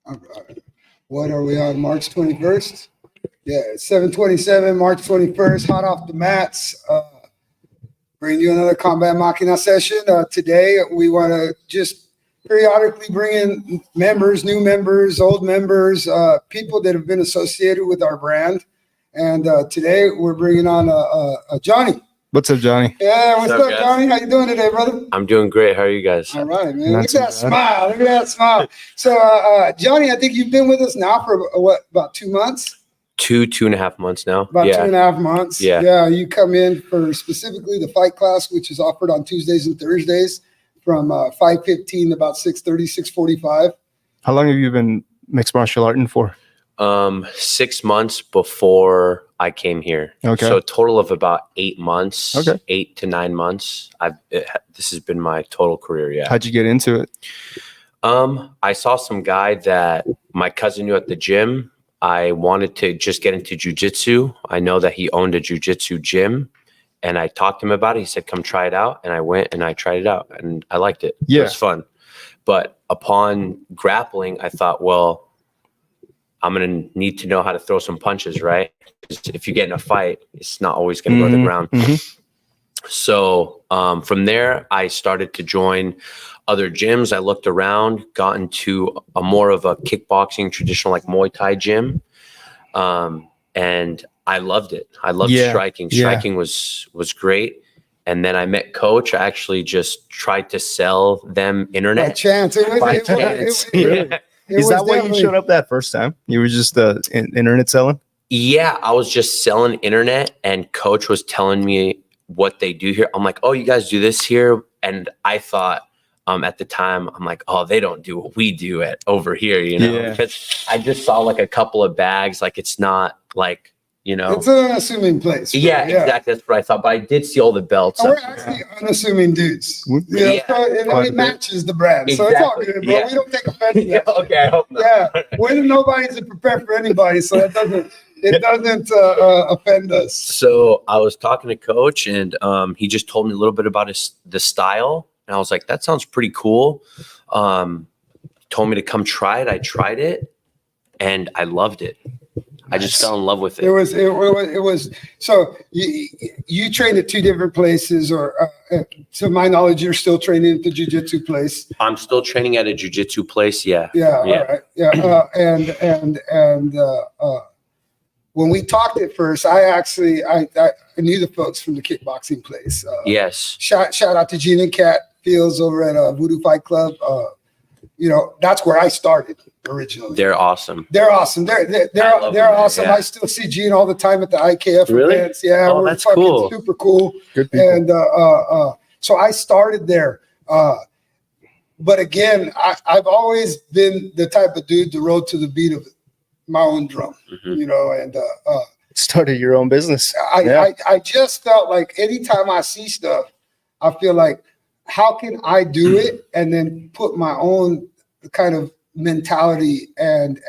All right. What are we on? March 21st? Yeah, 7/27, March 21st, hot off the mats. Bring you another Combat Maquina session. Today, we want to just periodically bring in members, new members, old members, people that have been associated with our brand. And today, we're bringing on Johnny. What's up, Johnny? Yeah, what's up, Johnny? How you doing today, brother? I'm doing great. How are you guys? All right, man. Look at that smile. Look at that smile. So, Johnny, I think you've been with us now for about 2 months? 2.5 months now. About 2.5 months. Yeah. Yeah. You come in for specifically the fight class, which is offered on Tuesdays and Thursdays from 5:15 to about 6:30, 6:45. How long have you been mixed martial arting for? 6 months before I came here. Okay. So a total of about 8 months. Okay. 8 to 9 months. This has been my total career. Yeah. How'd you get into it? I saw some guy that my cousin knew at the gym. I wanted to just get into jiu-jitsu. I know that he owned a jiu-jitsu gym, and I talked to him about it. He said, come try it out. And I went and I tried it out, and I liked it. Yeah. It was fun. But upon grappling, I thought, well, I'm going to need to know how to throw some punches, right? 'Cause if you get in a fight, it's not always going to go to the ground. Mm-hmm. So from there, I started to join other gyms. I looked around, got into a more of a kickboxing, traditional like Muay Thai gym. And I loved it. I loved striking. Striking was great. And then I met Coach. I actually just tried to sell them internet. By chance. By chance. Is that why you showed up that first time? You were just internet selling? Yeah, I was just selling internet, and Coach was telling me what they do here. I'm like, oh, you guys do this here? And I thought at the time, I'm like, oh, they don't do what we do over here, you know? Yeah. Because I just saw like a couple of bags. Like it's not like, you know. It's an unassuming place. Yeah, exactly. That's what I thought. But I did see all the belts. We're actually unassuming dudes. Yeah. So it matches the brand. So it's all good, bro. Yeah. We don't take offense to that. Okay, I hope not. Yeah. Nobody's prepared for anybody, so it doesn't offend us. So I was talking to Coach, and he just told me a little bit about the style. And I was like, that sounds pretty cool. Told me to come try it. I tried it, and I loved it. I just fell in love with it. It was. So you trained at two different places, or to my knowledge, you're still training at the jiu-jitsu place. I'm still training at a jiu-jitsu place. Yeah. Yeah. All right. Yeah. And when we talked at first, I knew the folks from the kickboxing place. Yes. Shout out to Gene and Kat Fields over at Voodoo Fight Club. That's where I started originally. They're awesome. They're awesome. They're awesome. Yeah. I still see Gene all the time at the IKF events. Yeah, we're that's cool. Super cool. Good people. And so I started there. But again, I've always been the type of dude to roll to the beat of my own drum. Mm-hmm. And started your own business. I just felt like anytime I see stuff, I feel like, how can I do it and then put my own kind of mentality and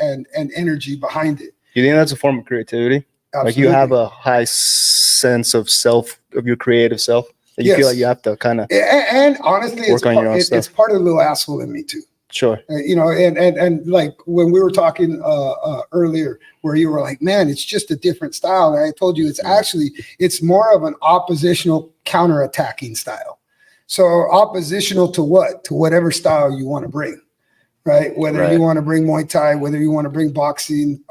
energy behind it? You think that's a form of creativity? Absolutely. Like you have a high sense of your creative self? That you feel like you have to kind of and honestly, work on your own stuff. It's part of the little asshole in me too. Sure. And like when we were talking earlier, where you were like, man, it's just a different style. And I told you it's more of an oppositional counterattacking style. So oppositional to what? To whatever style you want to bring, right? Whether you want to bring Muay Thai, whether you want to bring boxing,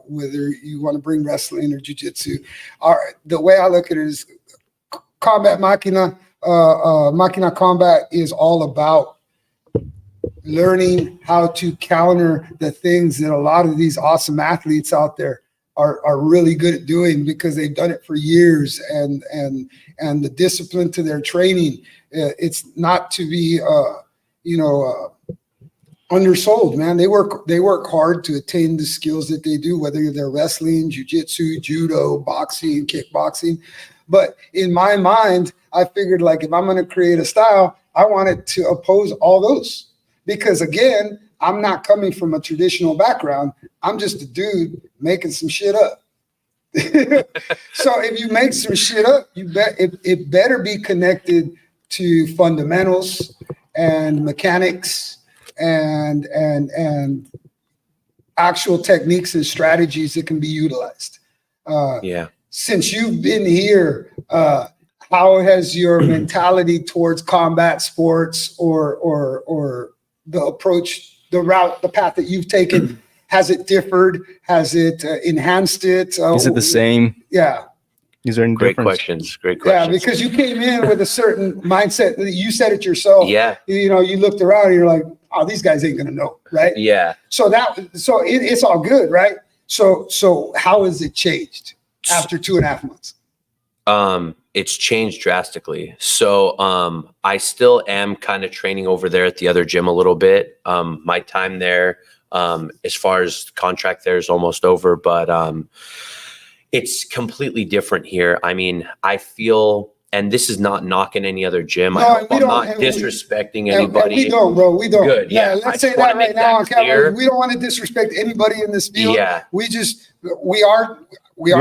whether you want to bring wrestling or jiu-jitsu. The way I look at it is Combat Maquina, Maquina Combat is all about learning how to counter the things that a lot of these awesome athletes out there are really good at doing, because they've done it for years, and the discipline to their training. It's not to be undersold, man. They work hard to attain the skills that they do, whether they're wrestling, jiu-jitsu, judo, boxing, kickboxing. But in my mind, I figured, like, if I'm going to create a style, I want it to oppose all those, because again, I'm not coming from a traditional background. I'm just a dude making some shit up. So if you make some shit up, it better be connected to fundamentals and mechanics and actual techniques and strategies that can be utilized. Since you've been here, how has your mentality towards combat sports or the approach, the route, the path that you've taken, has it differed? Has it enhanced it? Is it the same? Yeah. Is there any Great difference? questions. Great Yeah, questions. because you came in with a certain mindset. You said it yourself. Yeah. You know, you looked around and you're like, oh, these guys ain't gonna know, right? Yeah. So it's all good, right? So how has it changed after 2.5 months? It's changed drastically. So I still am kind of training over there at the other gym a little bit. My time there, as far as contract there, is almost over, but it's completely different here. I mean, I feel, and this is not knocking any other gym. I hope I'm not disrespecting anybody. We don't, bro. We don't. Good. Yeah. Let's say that right now on camera. We don't want to disrespect anybody in this field. Yeah. We are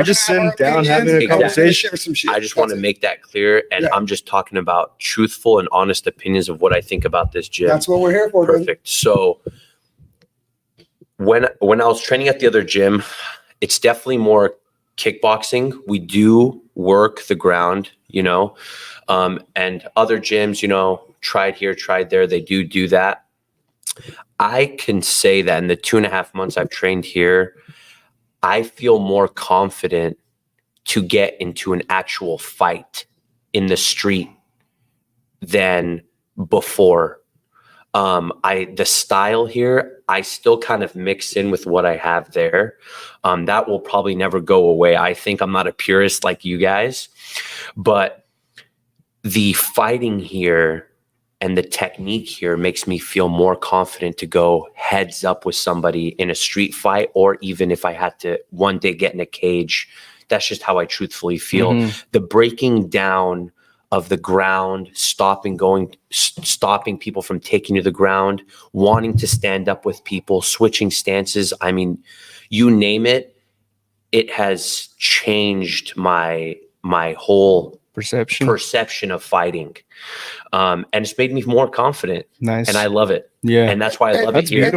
just sitting down having a conversation. Share some shit. I just want to make that clear. And I'm just talking about truthful and honest opinions of what I think about this gym. That's what we're here for. Perfect. So when I was training at the other gym, it's definitely more kickboxing. We do work the ground, you know, and other gyms, you know, tried here, tried there. They do that. I can say that in the 2.5 months I've trained here, I feel more confident to get into an actual fight in the street than before. The style here, I still kind of mix in with what I have there. That will probably never go away. I think I'm not a purist like you guys, but the fighting here and the technique here makes me feel more confident to go heads up with somebody in a street fight, or even if I had to one day get in a cage. That's just how I truthfully feel. The breaking down of the ground, stopping people from taking to the ground, wanting to stand up with people, switching stances. I mean, you name it, it has changed my whole perception of fighting. And it's made me more confident. Nice. And I love it. Yeah. And that's why I love it here. And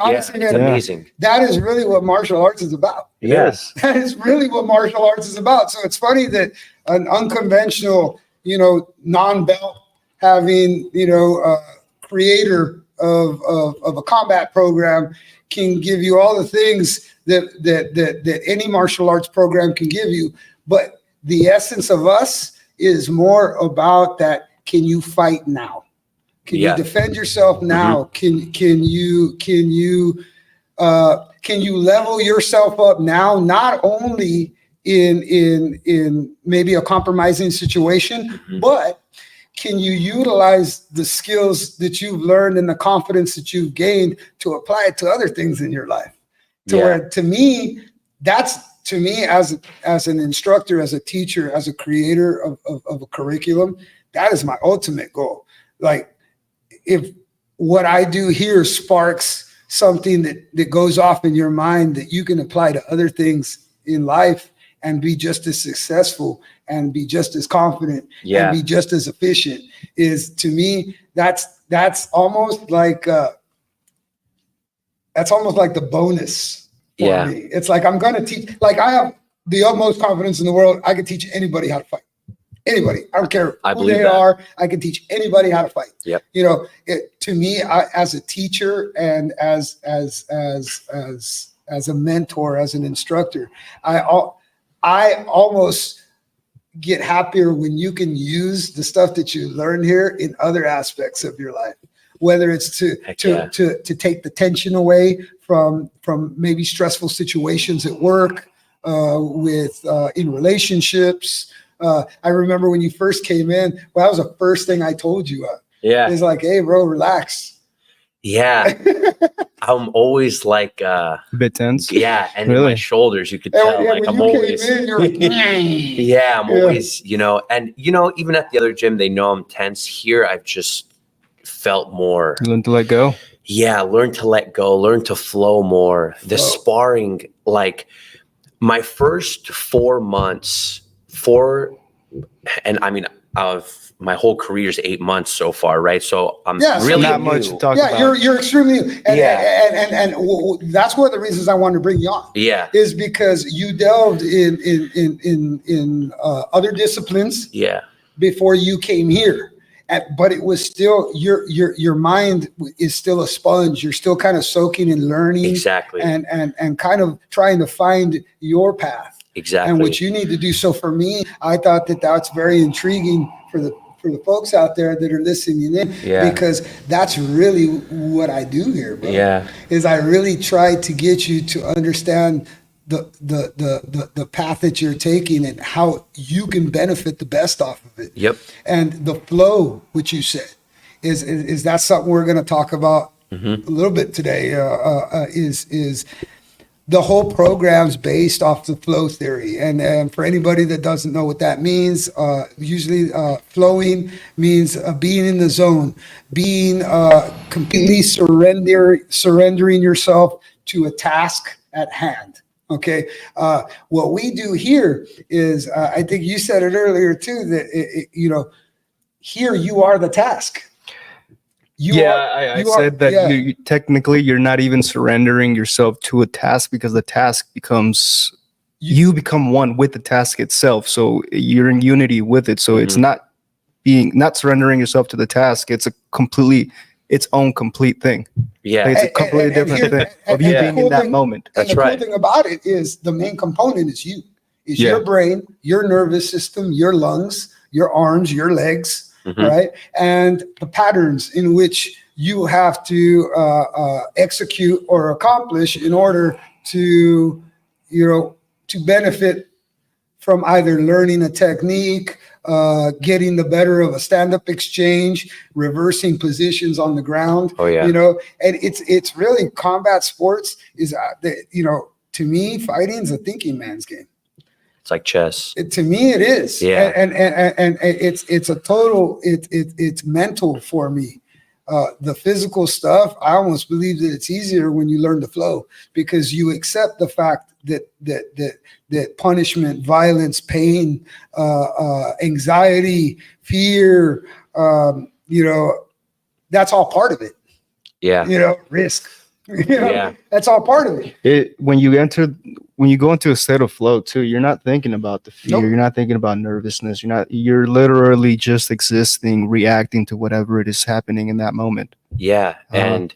honestly, it's amazing. That is really what martial arts is about. Yes. That is really what martial arts is about. So it's funny that an unconventional, you know, non-belt having, you know, creator of a combat program can give you all the things that any martial arts program can give you. But the essence of us is more about that. Can you fight now? Can you defend yourself now? Can you level yourself up now? Not only in maybe a compromising situation, but can you utilize the skills that you've learned and the confidence that you've gained to apply it to other things in your life? Where to me, as an instructor, as a teacher, as a creator of a curriculum, that is my ultimate goal. Like, if what I do here sparks something that goes off in your mind that you can apply to other things in life and be just as successful and be just as confident and be just as efficient, is, to me, that's almost like the bonus for me. It's like, I'm going to teach, like, I have the utmost confidence in the world. I can teach anybody how to fight. Anybody. I don't care who they are. I can teach anybody how to fight. Yep. You know, to me, as a teacher and as a mentor, as an instructor, I almost get happier when you can use the stuff that you learn here in other aspects of your life, whether it's to take the tension away from maybe stressful situations at work, in relationships. I remember when you first came in, that was the first thing I told you. It's like, hey, bro, relax. Yeah. I'm always like a bit tense. Yeah. And in my shoulders, you could tell, like, I'm always, you're like, I'm always, you know, and, you know, even at the other gym, they know I'm tense. Here, I've just felt more. Learn to let go. Yeah. Learn to let go, learn to flow more. The sparring, like my first 4 months, and I mean, of my whole career's 8 months so far, right? So I'm Yeah, so really not much new. to talk Yeah, about. you're extremely and, Yeah. that's one of the reasons I wanted to bring you on. Yeah, Is because you delved in other disciplines yeah, before you came here. But it was still your mind is still a sponge. You're still kind of soaking and learning, exactly, and kind of trying to find your path exactly. and what you need to do. So for me, I thought that that's very intriguing for the folks out there that are listening in, Yeah. because that's really what I do here, bro. Yeah, Is I really try to get you to understand the path that you're taking and how you can benefit the best off of it. yep. And the flow, which you said, is that something we're going to talk about Mm-hmm. a little bit today? Is the whole program's based off the flow theory. And for anybody that doesn't know what that means, usually flowing means being in the zone, being completely surrendering yourself to a task at hand. Okay. What we do here is, I think you said it earlier too, that, here you are the task. I said that you technically you're not even surrendering yourself to a task, because the task becomes you become one with the task itself. So you're in unity with it. So it's not surrendering yourself to the task. It's its own complete thing. Yeah, Like, it's a completely different thing of you being in that moment. And That's the right. cool thing about it is the main component is you. Is Yeah. your brain, your nervous system, your lungs, your arms, your legs, right? And the patterns in which you have to execute or accomplish in order to, to benefit from either learning a technique, getting the better of a stand-up exchange, reversing positions on the ground. Oh, yeah. And it's really combat sports is, to me, fighting is a thinking man's game. it's like chess. To me, it is. Yeah. And it's a total, it's mental for me. The physical stuff, I almost believe that it's easier when you learn to flow, because you accept the fact that punishment, violence, pain, anxiety, fear, that's all part of it. Yeah, Risk. Yeah. That's all part of it. When you go into a state of flow too, you're not thinking about the fear. Nope. You're not thinking about nervousness. You're literally just existing, reacting to whatever it is happening in that moment. yeah, and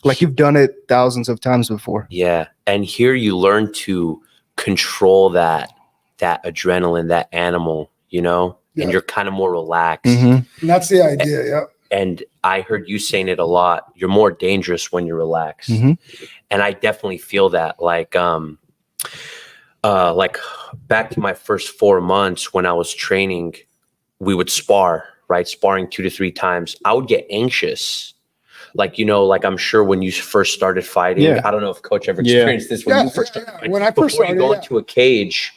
Like you've done it thousands of times before. yeah, and here you learn to control that adrenaline, that animal, Yeah. and you're kind of more relaxed. Mhm. And that's the idea. Yeah. And I heard you saying it a lot. You're more dangerous when you're relaxed. Mhm. And I definitely feel that. Like back to my first 4 months when I was training, we would spar, right? Sparring 2 to 3 times. I would get anxious. Like I'm sure when you first started fighting, Yeah. I don't know if coach ever Yeah. experienced this when Yeah, you first yeah, started yeah. fighting. When I first Before you started, go yeah. into a cage,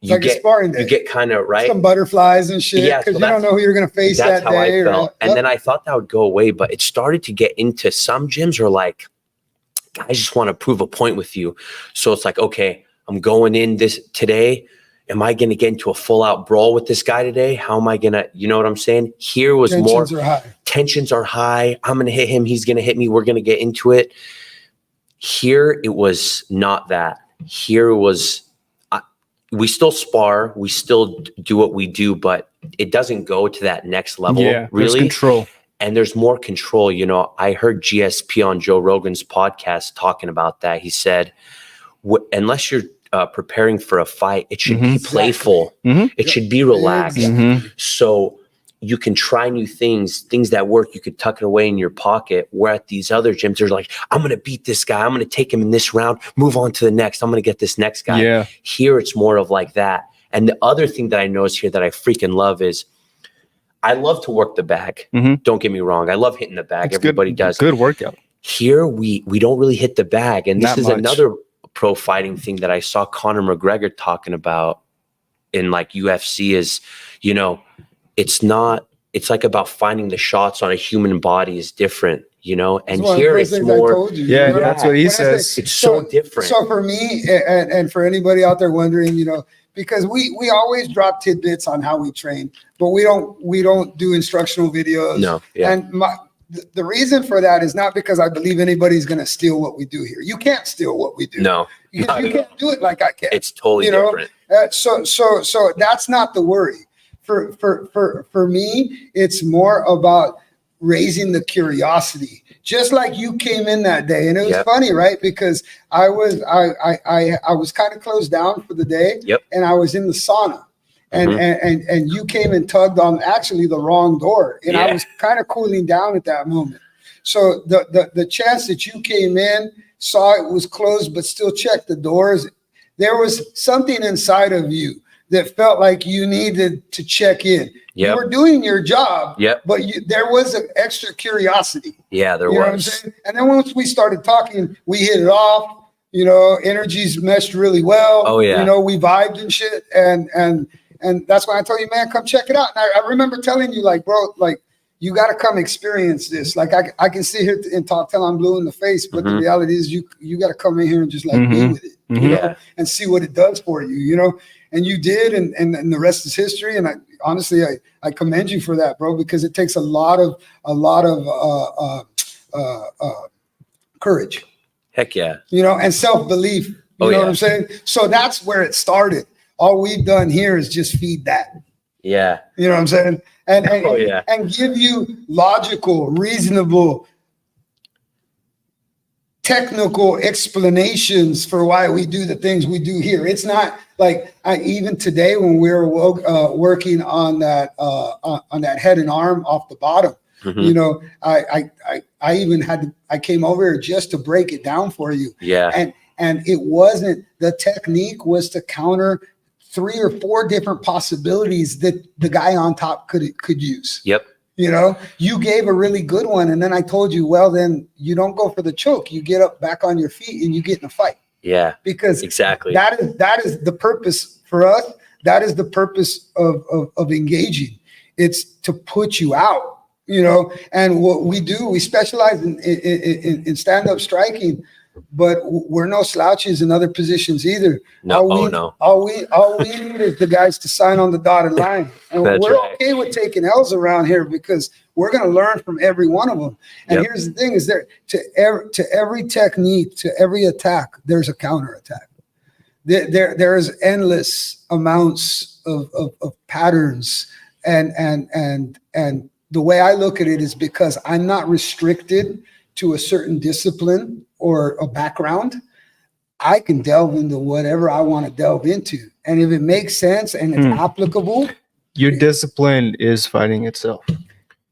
It's like a sparring day. you get kind of right. Some butterflies and shit, Yeah, because so you don't know who you're going to face That's that how day. I felt. And then I thought that would go away, but it started to get into some gyms are like, I just want to prove a point with you. So it's like, okay, I'm going in this today. Am I going to get into a full out brawl with this guy today? How am I going to, you know what I'm saying? Here was tensions are high. tensions are high. I'm going to hit him. He's going to hit me. We're going to get into it. Here, it was not that. Here was, we still spar. We still do what we do, but it doesn't go to that next level. Yeah, there's really. control. And there's more control. I heard GSP on Joe Rogan's podcast talking about that. He said, unless you're preparing for a fight, it should be playful. Mhm. It should be relaxed. Exactly. So you can try new things that work. You could tuck it away in your pocket. Where at these other gyms, they're like, I'm going to beat this guy. I'm going to take him in this round, move on to the next. I'm going to get this next guy. Yeah. Here, it's more of like that. And the other thing that I notice here that I freaking love is I love to work the bag. Mhm. Don't get me wrong. I love hitting the bag. It's Everybody good, does. Good workout. Here, we don't really hit the bag. And this Not is much. another pro fighting thing that I saw Conor McGregor talking about in like UFC is, it's like about finding the shots on a human body is different, and here it's more, Yeah, that's what he When I say- says. it's so different. So for me, and for anybody out there wondering, because we always drop tidbits on how we train, but we don't do instructional videos. No. Yeah. And the reason for that is not because I believe anybody's going to steal what we do here. You can't steal what we do. No. You can't do it like I can. It's totally different. So that's not the worry. For me, it's more about raising the curiosity. Just like you came in that day, and it was funny, right? Because I was kind of closed down for the day, and I was in the sauna. And you came and tugged on actually the wrong door, and I was kind of cooling down at that moment. So the chance that you came in, saw it was closed, but still checked the doors, there was something inside of you that felt like you needed to check in. You were doing your job, but there was an extra curiosity. Yeah, there was. You know what I'm saying? And then once we started talking, we hit it off. Energies meshed really well. Oh yeah. We vibed and shit, and that's why I told you, man, come check it out. And I remember telling you, like, bro, like, you got to come experience this. Like, I can sit here and talk till I'm blue in the face, but the reality is you got to come in here and just like be with it, and see what it does for you, and you did, and the rest is history. And honestly, I commend you for that, bro, because it takes a lot of courage. Heck yeah. And self-belief. You know what I'm saying? So that's where it started. All we've done here is just feed that. Yeah. You know what I'm saying? And give you logical, reasonable, technical explanations for why we do the things we do here. It's not like even today when we were working on that head and arm off the bottom. I even I came over here just to break it down for you. Yeah. And it wasn't, the technique was to counter 3 or 4 different possibilities that the guy on top could use. Yep. You gave a really good one, and then I told you, well, then you don't go for the choke. You get up back on your feet and you get in a fight. Yeah. Because exactly that is the purpose for us. That is the purpose of engaging. It's to put you out. And what we do, we specialize in stand-up striking, but we're no slouches in other positions either. No. All we need is the guys to sign on the dotted line. And we're okay with taking L's around here because we're going to learn from every one of them. And here's the thing is to every technique, to every attack, there's a counterattack. There's endless amounts of patterns. And the way I look at it is because I'm not restricted to a certain discipline or a background, I can delve into whatever I want to delve into. And if it makes sense and it's applicable. Your discipline is fighting itself.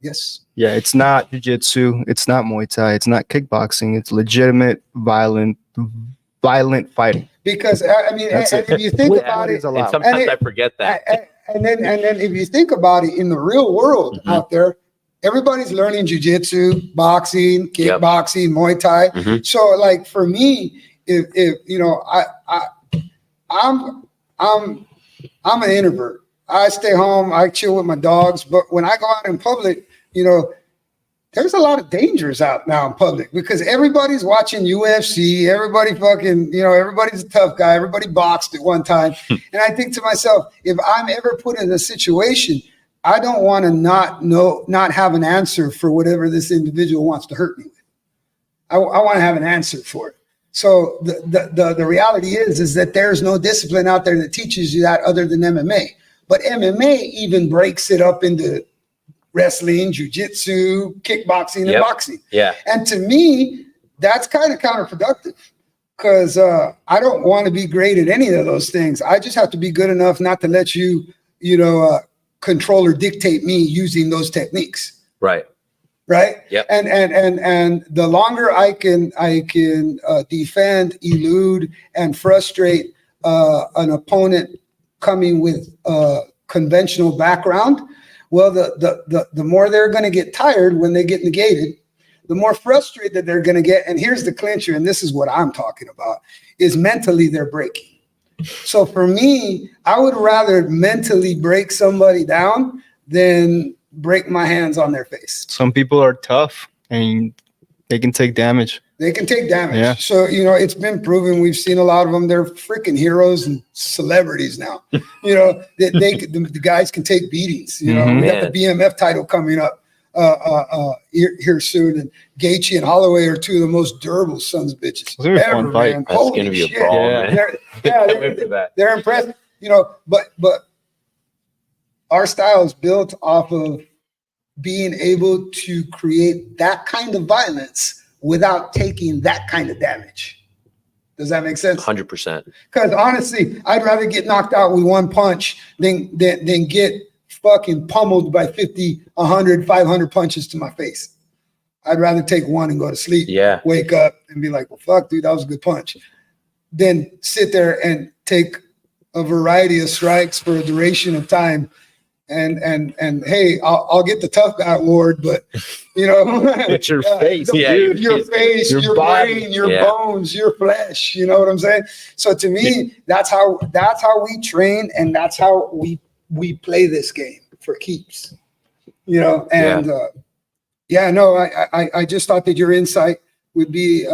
Yes. Yeah, it's not jiu-jitsu. It's not Muay Thai. It's not kickboxing. It's legitimate, violent fighting. Because, if you think about it. And sometimes I forget that. And then if you think about it in the real world out there, everybody's learning jiu-jitsu, boxing, kickboxing, Muay Thai. So like for me, if I'm an introvert. I stay home, I chill with my dogs, but when I go out in public, there's a lot of dangers out now in public because everybody's watching UFC, everybody fucking, everybody's a tough guy, everybody boxed at one time. And I think to myself, if I'm ever put in a situation, I don't want to not have an answer for whatever this individual wants to hurt me with. I want to have an answer for it. So the reality is that there's no discipline out there that teaches you that other than MMA. But MMA even breaks it up into wrestling, jiu-jitsu, kickboxing, and boxing. Yeah. And to me, that's kind of counterproductive because I don't want to be great at any of those things. I just have to be good enough not to let you, control or dictate me using those techniques. Right. Yep. And the longer I can defend, elude, and frustrate an opponent coming with a conventional background, well, the more they're going to get tired when they get negated, the more frustrated they're going to get. And here's the clincher, and this is what I'm talking about, is mentally they're breaking. So for me, I would rather mentally break somebody down than break my hands on their face. Some people are tough and They can take damage. They can take damage. Yeah. So, it's been proven. We've seen a lot of them. They're freaking heroes and celebrities now. The guys can take beatings. We got the BMF title coming up here soon. And Gaethje and Holloway are two of the most durable sons of bitches ever, man. That's going to be a brawl, man. They're impressive. But our style is built off of being able to create that kind of violence without taking that kind of damage. Does that make sense? 100%. Because honestly, I'd rather get knocked out with one punch than get fucking pummeled by 50, 100, 500 punches to my face. I'd rather take one and go to sleep, wake up and be like, well, fuck, dude, that was a good punch. Then sit there and take a variety of strikes for a duration of time. And hey, I'll get the tough guy award, but it's your face, dude, your face, your brain, your bones, your flesh. You know what I'm saying? So to me, that's how we train, and that's how we play this game for keeps. I just thought that your insight would be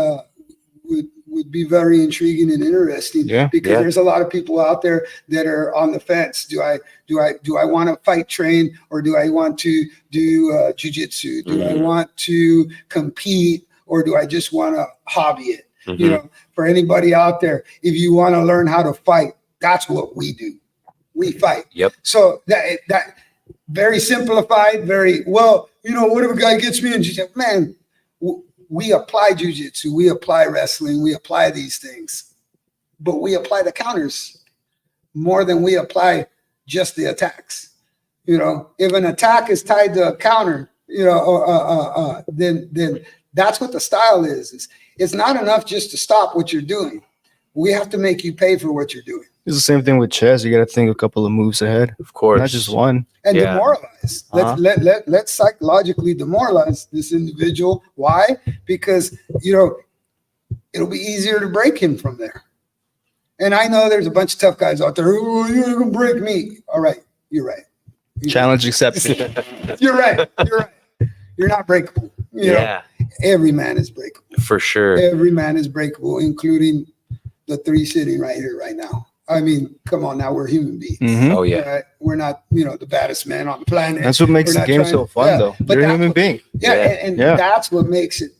very intriguing and interesting, because there's a lot of people out there that are on the fence. Do I want to fight train, or do I want to do jiu-jitsu? Do I want to compete, or do I just want to hobby it? For anybody out there, if you want to learn how to fight, that's what we do. We fight. Yep. So that very simplified, very well. What if a guy gets me and you say, man, we apply jiu-jitsu, we apply wrestling, we apply these things, but we apply the counters more than we apply just the attacks. If an attack is tied to a counter, then that's what the style is. It's not enough just to stop what you're doing. We have to make you pay for what you're doing. It's the same thing with chess. You got to think a couple of moves ahead, of course, not just one. And demoralize. Let's psychologically demoralize this individual. Why? Because it'll be easier to break him from there. And I know there's a bunch of tough guys out there. Oh, you're gonna break me. All right, you're right. Challenge accepted. You're right. You're not breakable. Every man is breakable. For sure. Every man is breakable, including the three sitting right here, right now. I mean, come on now, we're human beings. Mm-hmm. Oh, yeah. Right? We're not, the baddest man on the planet. That's what makes the game so fun, though. You're a human being. And that's what makes it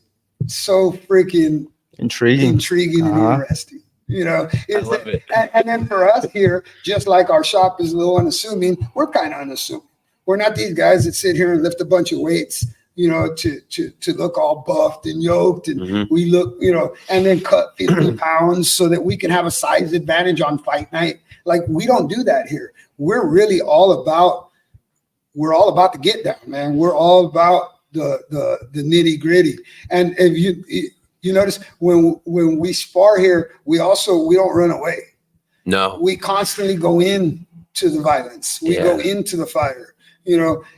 so freaking intriguing and interesting. I love it. And then for us here, just like our shop is a little unassuming, we're kind of unassuming. We're not these guys that sit here and lift a bunch of weights, to look all buffed and yoked, and we look, and then cut 50 pounds so that we can have a size advantage on fight night. Like, we don't do that here. We're really all about the get down, man. We're all about the nitty gritty. And if you notice when we spar here, we don't run away. No, we constantly go into the violence. We go into the fire.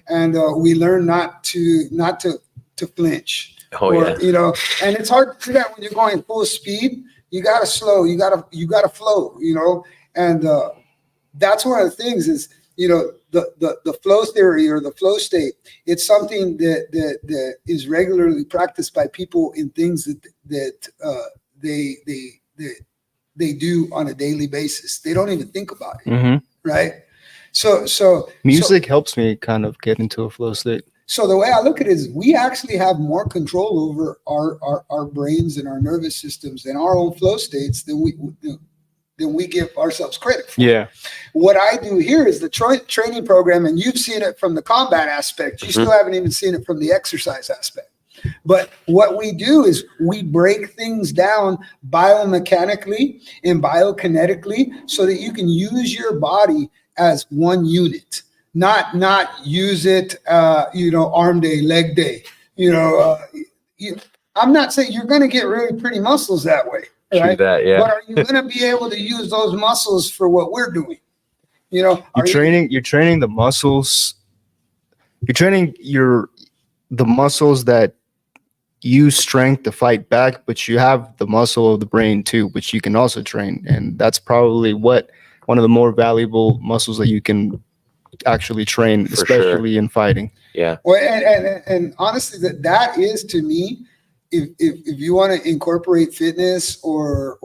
And we learn not to flinch. And it's hard to do that when you're going full speed. You gotta slow. You gotta flow. And that's one of the things is the flow theory or the flow state. It's something that is regularly practiced by people in things that they do on a daily basis. They don't even think about it, right? So music helps me kind of get into a flow state. So the way I look at it is we actually have more control over our brains and our nervous systems and our own flow states than we give ourselves credit for. Yeah. What I do here is the training program, and you've seen it from the combat aspect. You still haven't even seen it from the exercise aspect. But what we do is we break things down biomechanically and biokinetically so that you can use your body as one unit, not use it, arm day, leg day. I'm not saying you're going to get really pretty muscles that way, right? That, yeah. But are you going to be able to use those muscles for what we're doing? You're training the muscles. You're training the muscles that use strength to fight back, but you have the muscle of the brain too, which you can also train, and that's probably one of the more valuable muscles that you can actually train, especially in fighting. Yeah. Well, and honestly, that is to me if you want to incorporate fitness or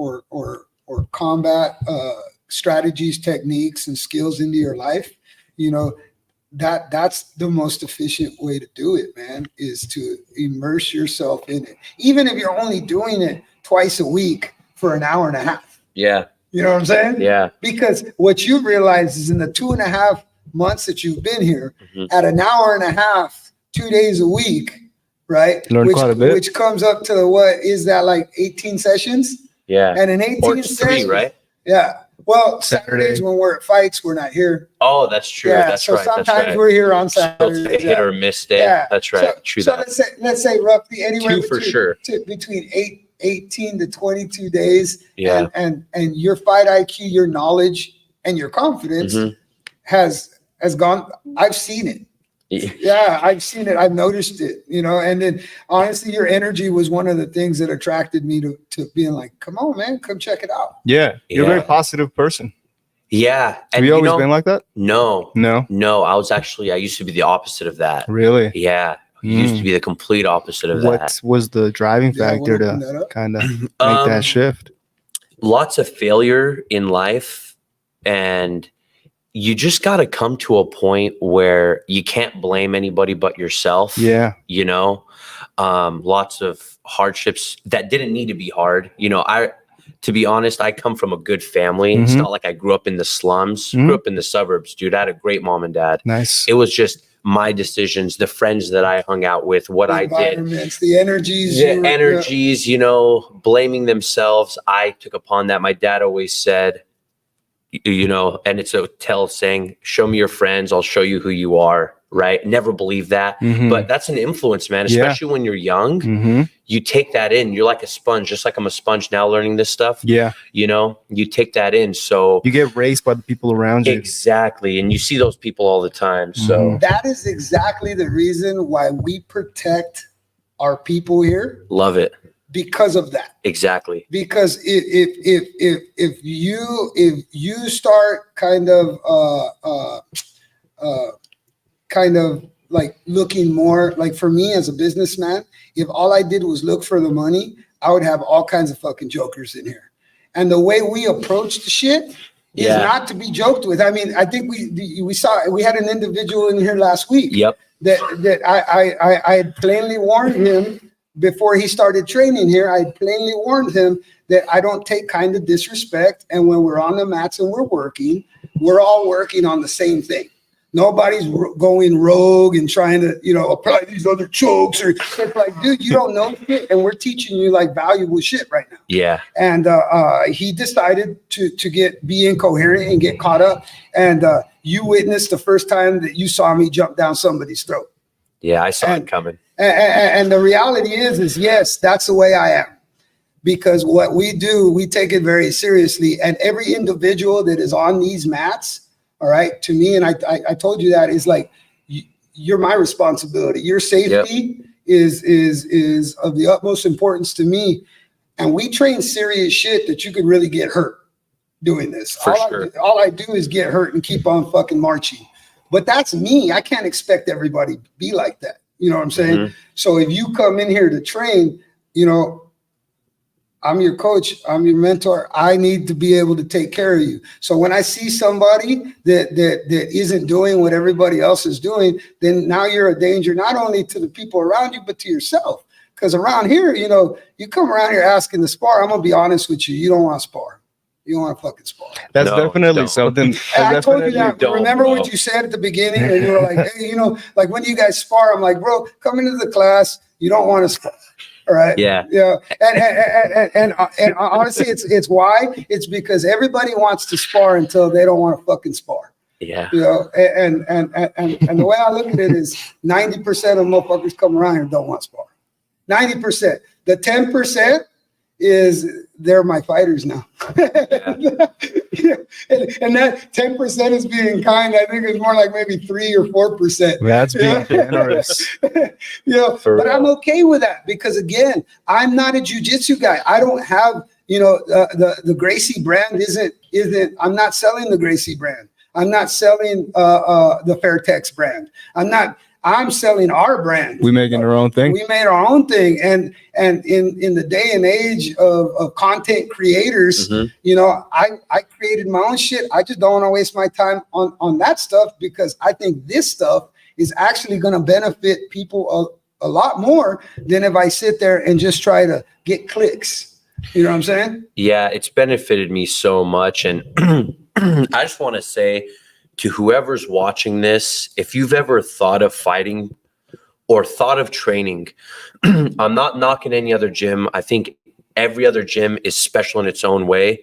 combat strategies, techniques, and skills into your life, that's the most efficient way to do it, man, is to immerse yourself in it. Even if you're only doing it twice a week for an hour and a half. Yeah. You know what I'm saying? Yeah. Because what you realize is in the 2.5 months that you've been here, at an hour and a half, 2 days a week, right? Learn quite a bit. Which comes up to what is that, like 18 sessions? Yeah. And in 18 sessions, 3, right? Yeah. Well, Saturdays when we're at fights, we're not here. Oh, that's true. Yeah, that's so right. sometimes we're here on Saturdays. So it's a hit or miss day. Yeah. That's right. True so that. let's say roughly anywhere 2 for sure. between 18 to 22 days. Yeah. And your fight IQ, your knowledge, and your confidence has gone. I've seen it. Yeah, I've seen it. I've noticed it, and then honestly, your energy was one of the things that attracted me to being like, come on, man, come check it out. Yeah. You're a very positive person. Yeah. Have you always been like that? No. I used to be the opposite of that. Really? Yeah. Used to be the complete opposite of that. What was the driving factor to kind of make that shift? Lots of failure in life, and you just got to come to a point where you can't blame anybody but yourself. Yeah. Lots of hardships that didn't need to be hard. To be honest, I come from a good family. It's not like I grew up in the slums, grew up in the suburbs, dude. I had a great mom and dad. Nice. It was just my decisions, the friends that I hung out with, what I did. The energies. Blaming themselves. I took upon that. My dad always said, and it's a tell saying, show me your friends, I'll show you who you are, right? Never believe that. But that's an influence, man, especially when you're young. You take that in. You're like a sponge, just like I'm a sponge now learning this stuff. Yeah. You take that in. So you get raised by the people around you. Exactly. And you see those people all the time. So that is exactly the reason why we protect our people here. Love it. Because of that. Exactly. Because if you start kind of like looking more like, for me as a businessman, if all I did was look for the money, I would have all kinds of fucking jokers in here. And the way we approach the shit is not to be joked with. I mean, I think we had an individual in here last week. Yep. That I had plainly warned him. Before he started training here, I plainly warned him that I don't take kind of disrespect. And when we're on the mats and we're all working on the same thing. Nobody's going rogue and trying to, apply these other chokes. Or it's like, dude, you don't know shit, and we're teaching you like valuable shit right now. Yeah. And he decided to be incoherent and get caught up. And you witnessed the first time that you saw me jump down somebody's throat. Yeah, I saw it coming. And the reality is yes, that's the way I am. Because what we do, we take it very seriously. And every individual that is on these mats, all right, to me, and I told you that, is like, you're my responsibility. Your safety is of the utmost importance to me. And we train serious shit that you could really get hurt doing this. All I do is get hurt and keep on fucking marching. But that's me. I can't expect everybody to be like that. You know what I'm saying? So if you come in here to train, I'm your coach, I'm your mentor. I need to be able to take care of you. So when I see somebody that isn't doing what everybody else is doing, then now you're a danger, not only to the people around you, but to yourself. Because around here, you come around here asking to spar, I'm going to be honest with you. You don't want to spar. You don't want to fucking spar. That's definitely something. I told you that. Remember what you said at the beginning? And you were like, hey, like when you guys spar, I'm like, bro, come into the class. You don't want to spar. All right. Yeah. Yeah. And honestly, it's why. It's because everybody wants to spar until they don't want to fucking spar. Yeah. And the way I look at it is 90% of motherfuckers come around here don't want to spar. 90%. The 10% is they're my fighters now. And that 10% is being kind. I think it's more like maybe 3 or 4%. That's being generous. But I'm okay with that because again, I'm not a jiu-jitsu guy. I don't have, the Gracie brand isn't, I'm not selling the Gracie brand. I'm not selling the Fairtex brand. I'm selling our brand. We making our own thing. We made our own thing. And in the day and age of content creators, you know, I created my own shit. I just don't want to waste my time on that stuff, because I think this stuff is actually going to benefit people a lot more than if I sit there and just try to get clicks. You know what I'm saying? Yeah, it's benefited me so much. And I just want to say to whoever's watching this, if you've ever thought of fighting or thought of training, I'm not knocking any other gym. I think every other gym is special in its own way.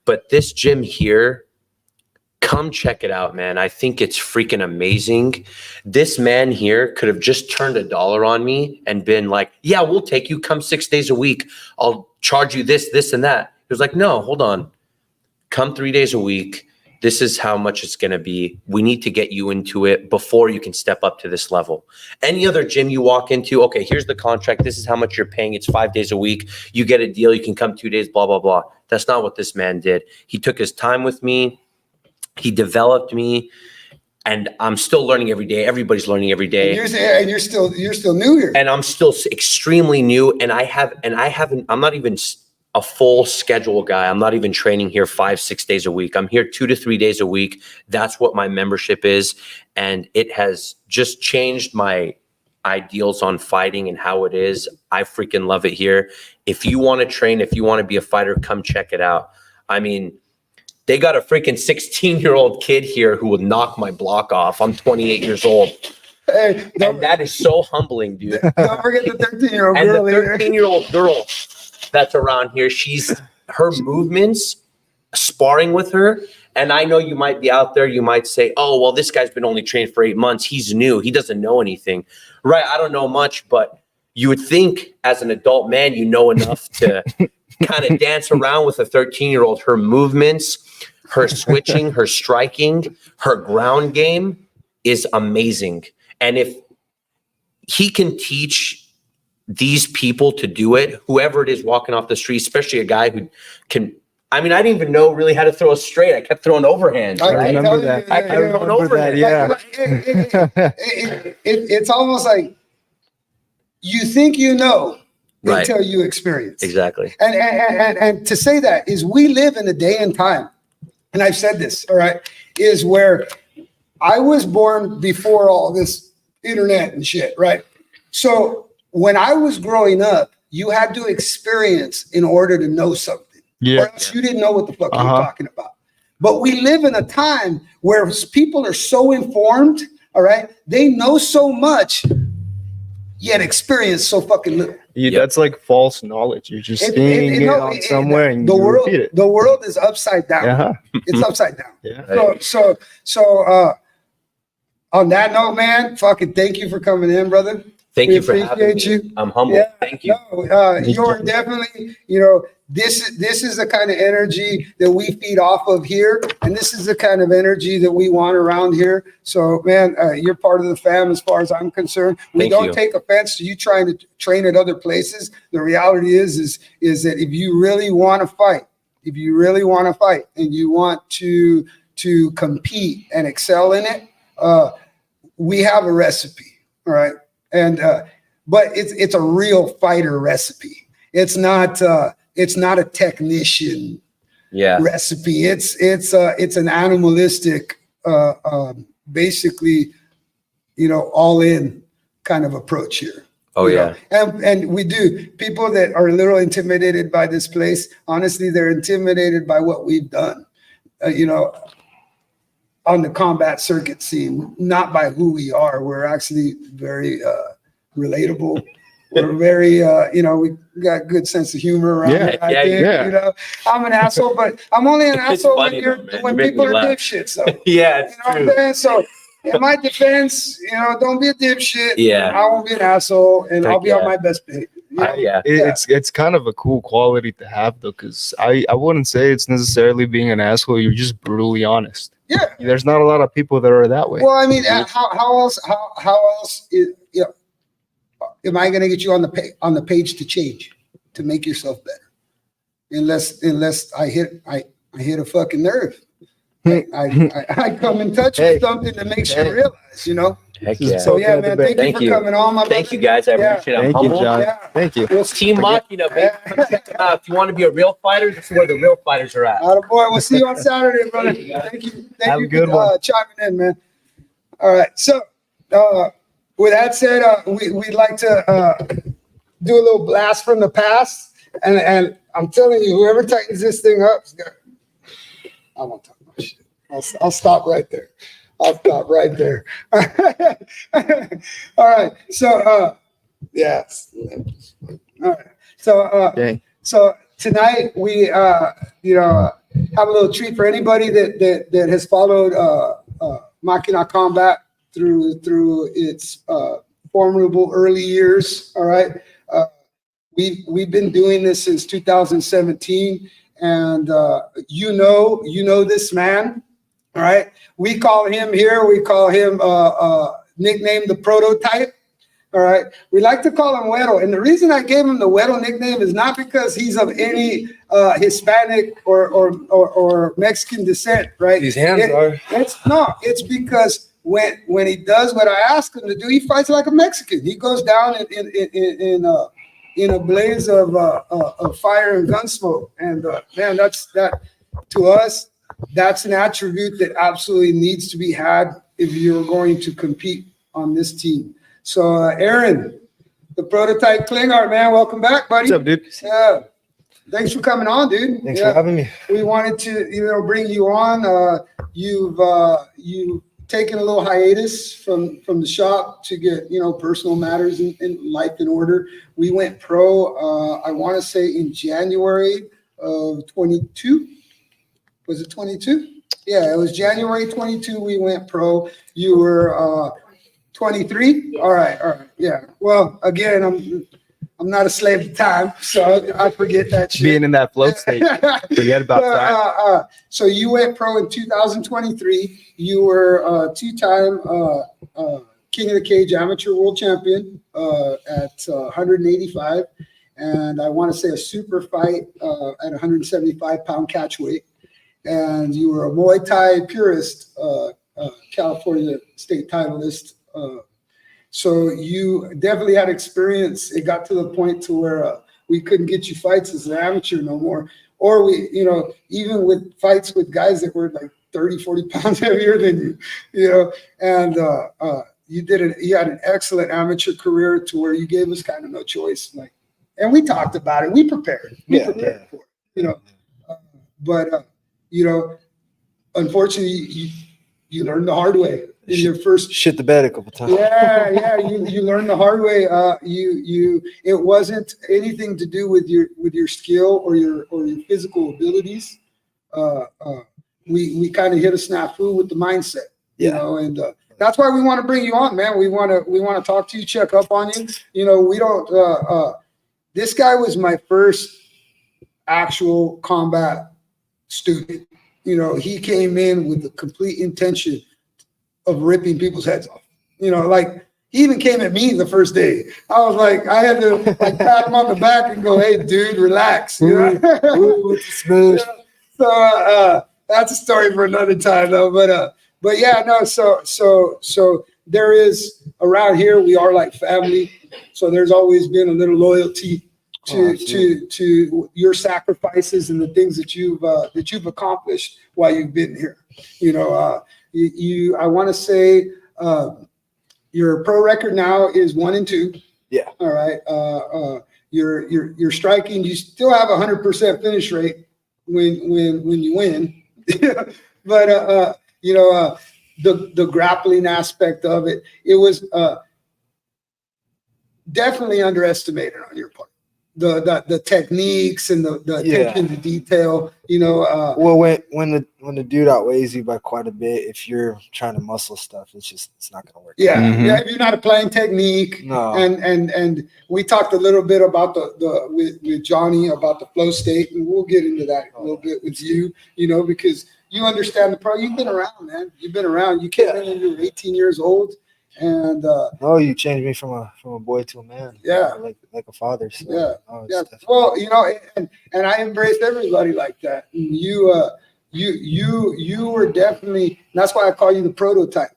But this gym here, come check it out, man. I think it's freaking amazing. This man here could have just turned $1 on me and been like, yeah, we'll take you. Come 6 days a week. I'll charge you this, this, and that. He was like, no, hold on. Come 3 days a week. This is how much it's going to be. We need to get you into it before you can step up to this level. Any other gym you walk into, okay, here's the contract. This is how much you're paying. It's 5 days a week. You get a deal. You can come 2 days, blah, blah, blah. That's not what this man did. He took his time with me. He developed me, and I'm still learning every day. Everybody's learning every day. And you're still new here. And I'm still extremely new. And I'm not even a full schedule guy. I'm not even training here 5-6 days a week. I'm here 2 to 3 days a week. That's what my membership is. And it has just changed my ideals on fighting and how it is. I freaking love it here. If you want to train, if you want to be a fighter, come check it out. I mean, they got a freaking 16-year-old kid here who would knock my block off. I'm 28 years old. Hey, and that is so humbling, dude. Don't forget the 13-year-old and girl. The 13-year-old girl that's around here, her movements, sparring with her. And I know you might be out there, you might say, oh, well, this guy's been only trained for 8 months. He's new. He doesn't know anything. Right, I don't know much, but you would think as an adult man, you know enough to kind of dance around with a 13-year-old. Her movements, her switching, her striking, her ground game is amazing. And if he can teach these people to do it, whoever it is walking off the street, especially a guy who can, I mean, I didn't even know really how to throw a straight. I kept throwing overhands. I remember that. I kept throwing overhands. Yeah. It's almost like you think you know right. until you experience. Exactly. And to say that is we live in a day and time, and I've said this, all right, is where I was born before all this internet and shit, right? So when I was growing up, you had to experience in order to know something. Yeah. Or else you didn't know what the fuck you were talking about. But we live in a time where people are so informed, all right? They know so much, yet experience so fucking little. Yeah, that's like false knowledge. You're just seeing it on somewhere and the you world, repeat it. The world is upside down. It's upside down. Yeah. So on that note, man, fucking thank you for coming in, brother. Thank you for having me. You. I'm humble. Yeah, thank you. No, you're definitely, this is the kind of energy that we feed off of here, and this is the kind of energy that we want around here. So, man, you're part of the fam as far as I'm concerned. We don't take offense to you trying to train at other places. The reality is that if you really want to fight, and you want to compete and excel in it, we have a recipe, all right? And but it's a real fighter recipe. It's not a technician recipe. It's an animalistic, basically, all in kind of approach here. Oh yeah. And we do. People that are a little intimidated by this place, honestly, they're intimidated by what we've done. On the combat circuit scene, not by who we are. We're actually very relatable. We're very, we got good sense of humor around here. I think. I'm an asshole, but I'm only an asshole when people are dipshits. So, yeah, it's true. What I'm saying? So, in my defense, don't be a dipshit. Yeah, I won't be an asshole, and I'll be on my best behavior. It's kind of a cool quality to have, though, because I wouldn't say it's necessarily being an asshole. You're just brutally honest. Yeah, there's not a lot of people that are that way. Well, I mean, how else am I going to get you on the page to change, to make yourself better? Unless I hit a fucking nerve. I come in touch with something that makes you realize, Heck yeah. So yeah, man, thank you for coming on, my brother. Thank you, guys. I appreciate it. I'm Thank you, humbled. John. Yeah. Thank you. We'll Team Maquina, baby. Come check them out. If you want to be a real fighter, this is where the real fighters are at. Boy, we'll see you on Saturday, brother. Thank you. Have a good one. Chiming in, man. All right. So, with that said, we'd like to do a little blast from the past, and I'm telling you, whoever tightens this thing up is gonna. I won't talk about shit. I'll stop right there. All right. So, yes. All right. So, so tonight we, have a little treat for anybody that has followed Maquina Combat through its formidable early years. All right. We've been doing this since 2017, and you know this man. All right. We call him nicknamed the Prototype. All right. We like to call him Güero. And the reason I gave him the Güero nickname is not because he's of any Hispanic or Mexican descent, right? These hands are. It's because when he does what I ask him to do, he fights like a Mexican. He goes down in a blaze of fire and gun smoke. And man, that to us, that's an attribute that absolutely needs to be had if you're going to compete on this team. So, Aaron, the Prototype Klinghardt, man, welcome back, buddy. What's up, dude? Yeah, thanks for coming on, dude. Thanks for having me. We wanted to, bring you on. You've taken a little hiatus from the shop to get, personal matters in life in order. We went pro, I want to say in January of 22. Was it 22? Yeah, it was January 22. We went pro. You were 23. All right. Yeah. Well, again, I'm not a slave to time, so I forget that shit. Being in that flow state, forget about time. So you went pro in 2023. You were two-time King of the Cage amateur world champion at 185, and I want to say a super fight at 175-pound catch weight. And you were a Muay Thai purist, California state titleist. So you definitely had experience. It got to the point to where we couldn't get you fights as an amateur no more. Or we, even with fights with guys that were like 30, 40 pounds heavier than you, and you had an excellent amateur career to where you gave us kind of no choice. And we talked about it. We prepared. We prepared for it, but unfortunately, you learned the hard way in your first. Shit the bed a couple times. Yeah, you learned the hard way. It wasn't anything to do with your skill or your physical abilities. We kind of hit a snafu with the mindset, and that's why we want to bring you on, man. We want to talk to you, check up on you. We don't. This guy was my first actual combat student. He came in with the complete intention of ripping people's heads off. He even came at me the first day. I was like, I had to pat him on the back and go, "Hey, dude, relax." Ooh, smooth. So that's a story for another time, though. But yeah, no. So there is around here. We are like family. So there's always been a little loyalty to your sacrifices and the things that you've accomplished while you've been here. I want to say your pro record now is 1-2. Yeah. All right. You're striking. You still have 100% finish rate when you win, but the grappling aspect of it was definitely underestimated on your part. The techniques and the attention to detail, Well, when the dude outweighs you by quite a bit, if you're trying to muscle stuff, it's not gonna work. Yeah, if you're not applying technique, no. And we talked a little bit about with Johnny about the flow state, and we'll get into that a little bit with you, because you understand the pro. You've been around, man. You've been around. You came in when you were 18 years old. And you changed me from a boy to a man. Yeah, like a father. So, yeah. Well, and I embraced everybody like that. And you were definitely. And that's why I call you the Prototype.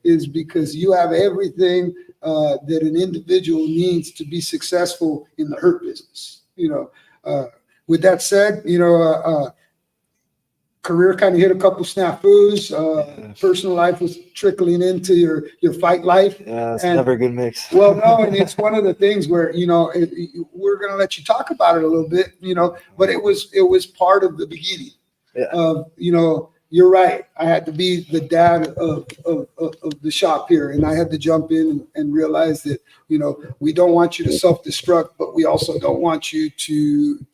is because you have everything that an individual needs to be successful in the hurt business. With that said, career kind of hit a couple snafus. Personal life was trickling into your fight life. Yeah, it's never a good mix. Well, no, and it's one of the things where we're going to let you talk about it a little bit, but it was part of the beginning. Yeah. Of you're right. I had to be the dad of the shop here, and I had to jump in and realize that we don't want you to self-destruct, but we also don't want you to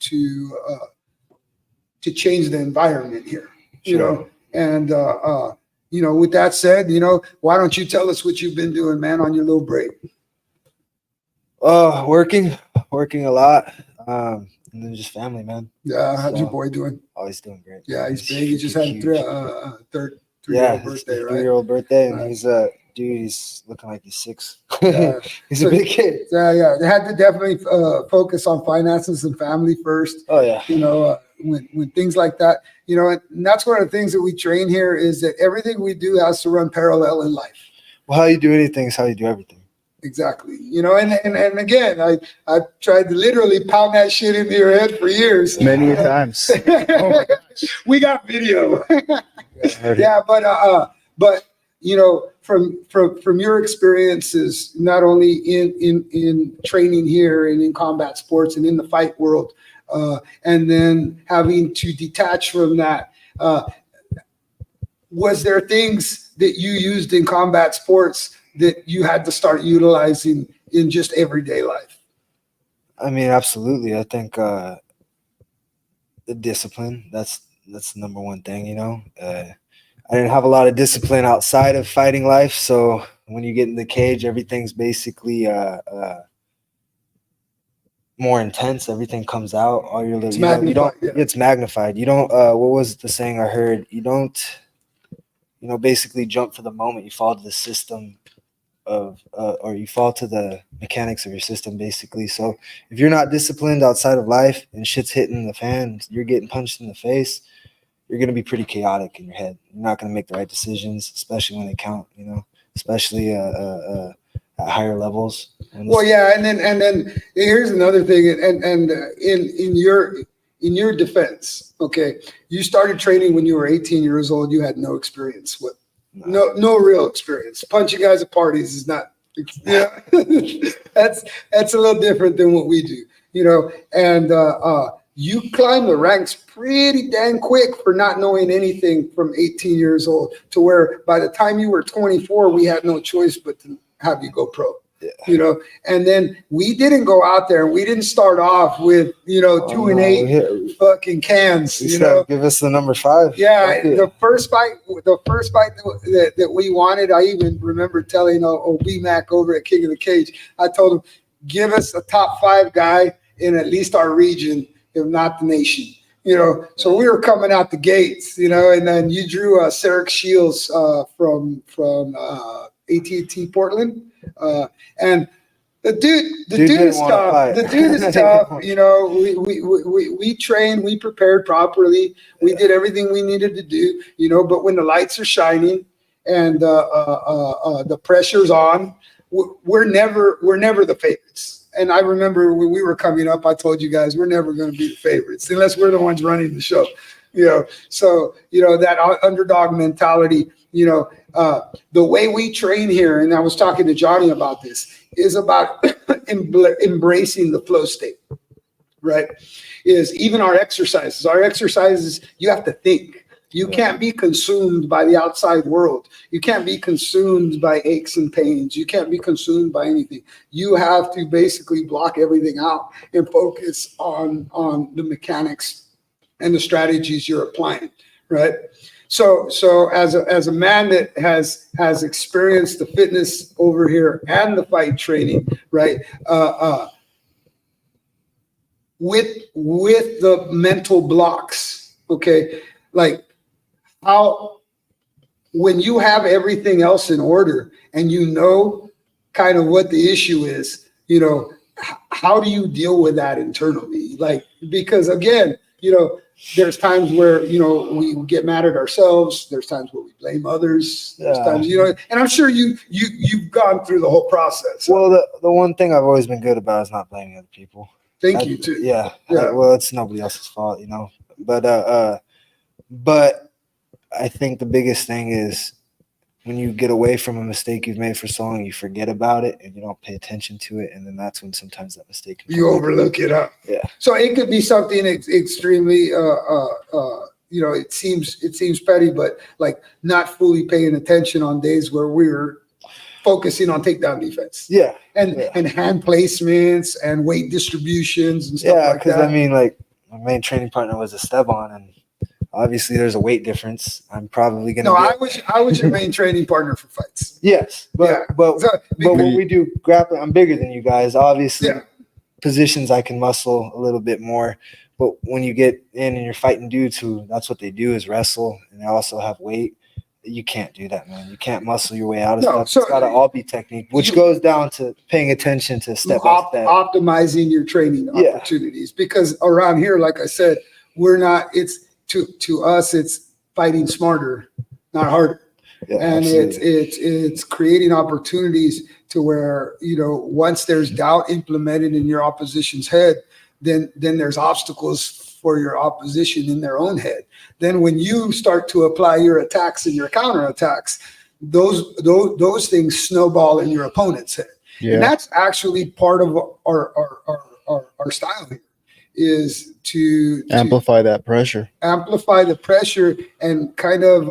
change the environment here. Sure. And with that said, why don't you tell us what you've been doing, man, on your little break? Working a lot. And then just family, man. Yeah, how's your boy doing? Oh, he's doing great. Yeah, he's big. He just had a three-year-old birthday, right? 3-year-old birthday, and he's looking like he's 6. Yeah. He's a big kid. Yeah. They had to definitely focus on finances and family first. Oh yeah. When things like that, and that's one of the things that we train here is that everything we do has to run parallel in life. Well, how you do anything is how you do everything. Exactly. And again, I tried to literally pound that shit into your head for years. Many times. Oh my gosh. We got video. Yeah, but from your experiences, not only in training here and in combat sports and in the fight world, and then having to detach from that, was there things that you used in combat sports that you had to start utilizing in just everyday life? I mean, absolutely. I think the discipline, that's the number one thing, I didn't have a lot of discipline outside of fighting life. So when you get in the cage, everything's basically more intense. Everything comes out. All your little, it's magnified. You don't, what was the saying I heard? You don't, basically jump for the moment. You fall to the system or you fall to the mechanics of your system, basically. So if you're not disciplined outside of life and shit's hitting the fan, you're getting punched in the face, you're going to be pretty chaotic in your head. You're not going to make the right decisions, especially when they count, especially at higher levels. Well, yeah. And then here's another thing. And in your defense, okay, you started training when you were 18 years old. You had no experience with no real experience. Punching guys at parties is not, that's a little different than what we do, and you climbed the ranks pretty dang quick for not knowing anything from 18 years old to where by the time you were 24, we had no choice but to have you go pro. Yeah. And then we didn't go out there. We didn't start off with, 2 and 8 fucking cans, Give us the number 5. Yeah. The first fight that we wanted, I even remember telling B-Mac over at King of the Cage, I told him, give us a top 5 guy in at least our region, if not the nation. So we were coming out the gates, and then you drew Sarek Shields from AT&T Portland. And the dude is tough. The dude is tough. We trained, we prepared properly. We did everything we needed to do, but when the lights are shining and the pressure's on, we're never the favorites. And I remember when we were coming up, I told you guys, we're never going to be the favorites unless we're the ones running the show. So that underdog mentality, the way we train here, and I was talking to Johnny about this, is about embracing the flow state, right? Is even our exercises, you have to think. You can't be consumed by the outside world. You can't be consumed by aches and pains. You can't be consumed by anything. You have to basically block everything out and focus on the mechanics and the strategies you're applying, right? So as a man that has experienced the fitness over here and the fight training, right? With the mental blocks, okay, like how when you have everything else in order and kind of what the issue is, how do you deal with that internally? Like, because again, there's times where, we get mad at ourselves. There's times where we blame others. There's times, and I'm sure you've gone through the whole process. Well, the one thing I've always been good about is not blaming other people. Thank you too. Yeah. Well, it's nobody else's fault, but I think the biggest thing is when you get away from a mistake you've made for so long, you forget about it and you don't pay attention to it. And then that's when sometimes that mistake you overlook it, huh? Yeah. So it could be something extremely, it seems petty, but like not fully paying attention on days where we're focusing on takedown defense. Yeah. And hand placements and weight distributions and stuff like that. Yeah, because I mean, like my main training partner was Esteban, and obviously there's a weight difference. I'm probably gonna. No, I was your main training partner for fights. Yes, but when we do grappling, I'm bigger than you guys. Obviously, positions I can muscle a little bit more. But when you get in and you're fighting dudes who that's what they do is wrestle, and they also have weight. You can't do that, man. You can't muscle your way out of stuff. So it's got to all be technique, which goes down to paying attention to step by step. Optimizing your training opportunities. Because around here, like I said, we're not, it's to us, it's fighting smarter, not harder. Yeah, and it's creating opportunities to where, once there's doubt implemented in your opposition's head, then there's obstacles for your opposition in their own head. Then when you start to apply your attacks and your counterattacks, those things snowball in your opponent's head. Yeah. And that's actually part of our style here, is to amplify that pressure. Amplify the pressure and kind of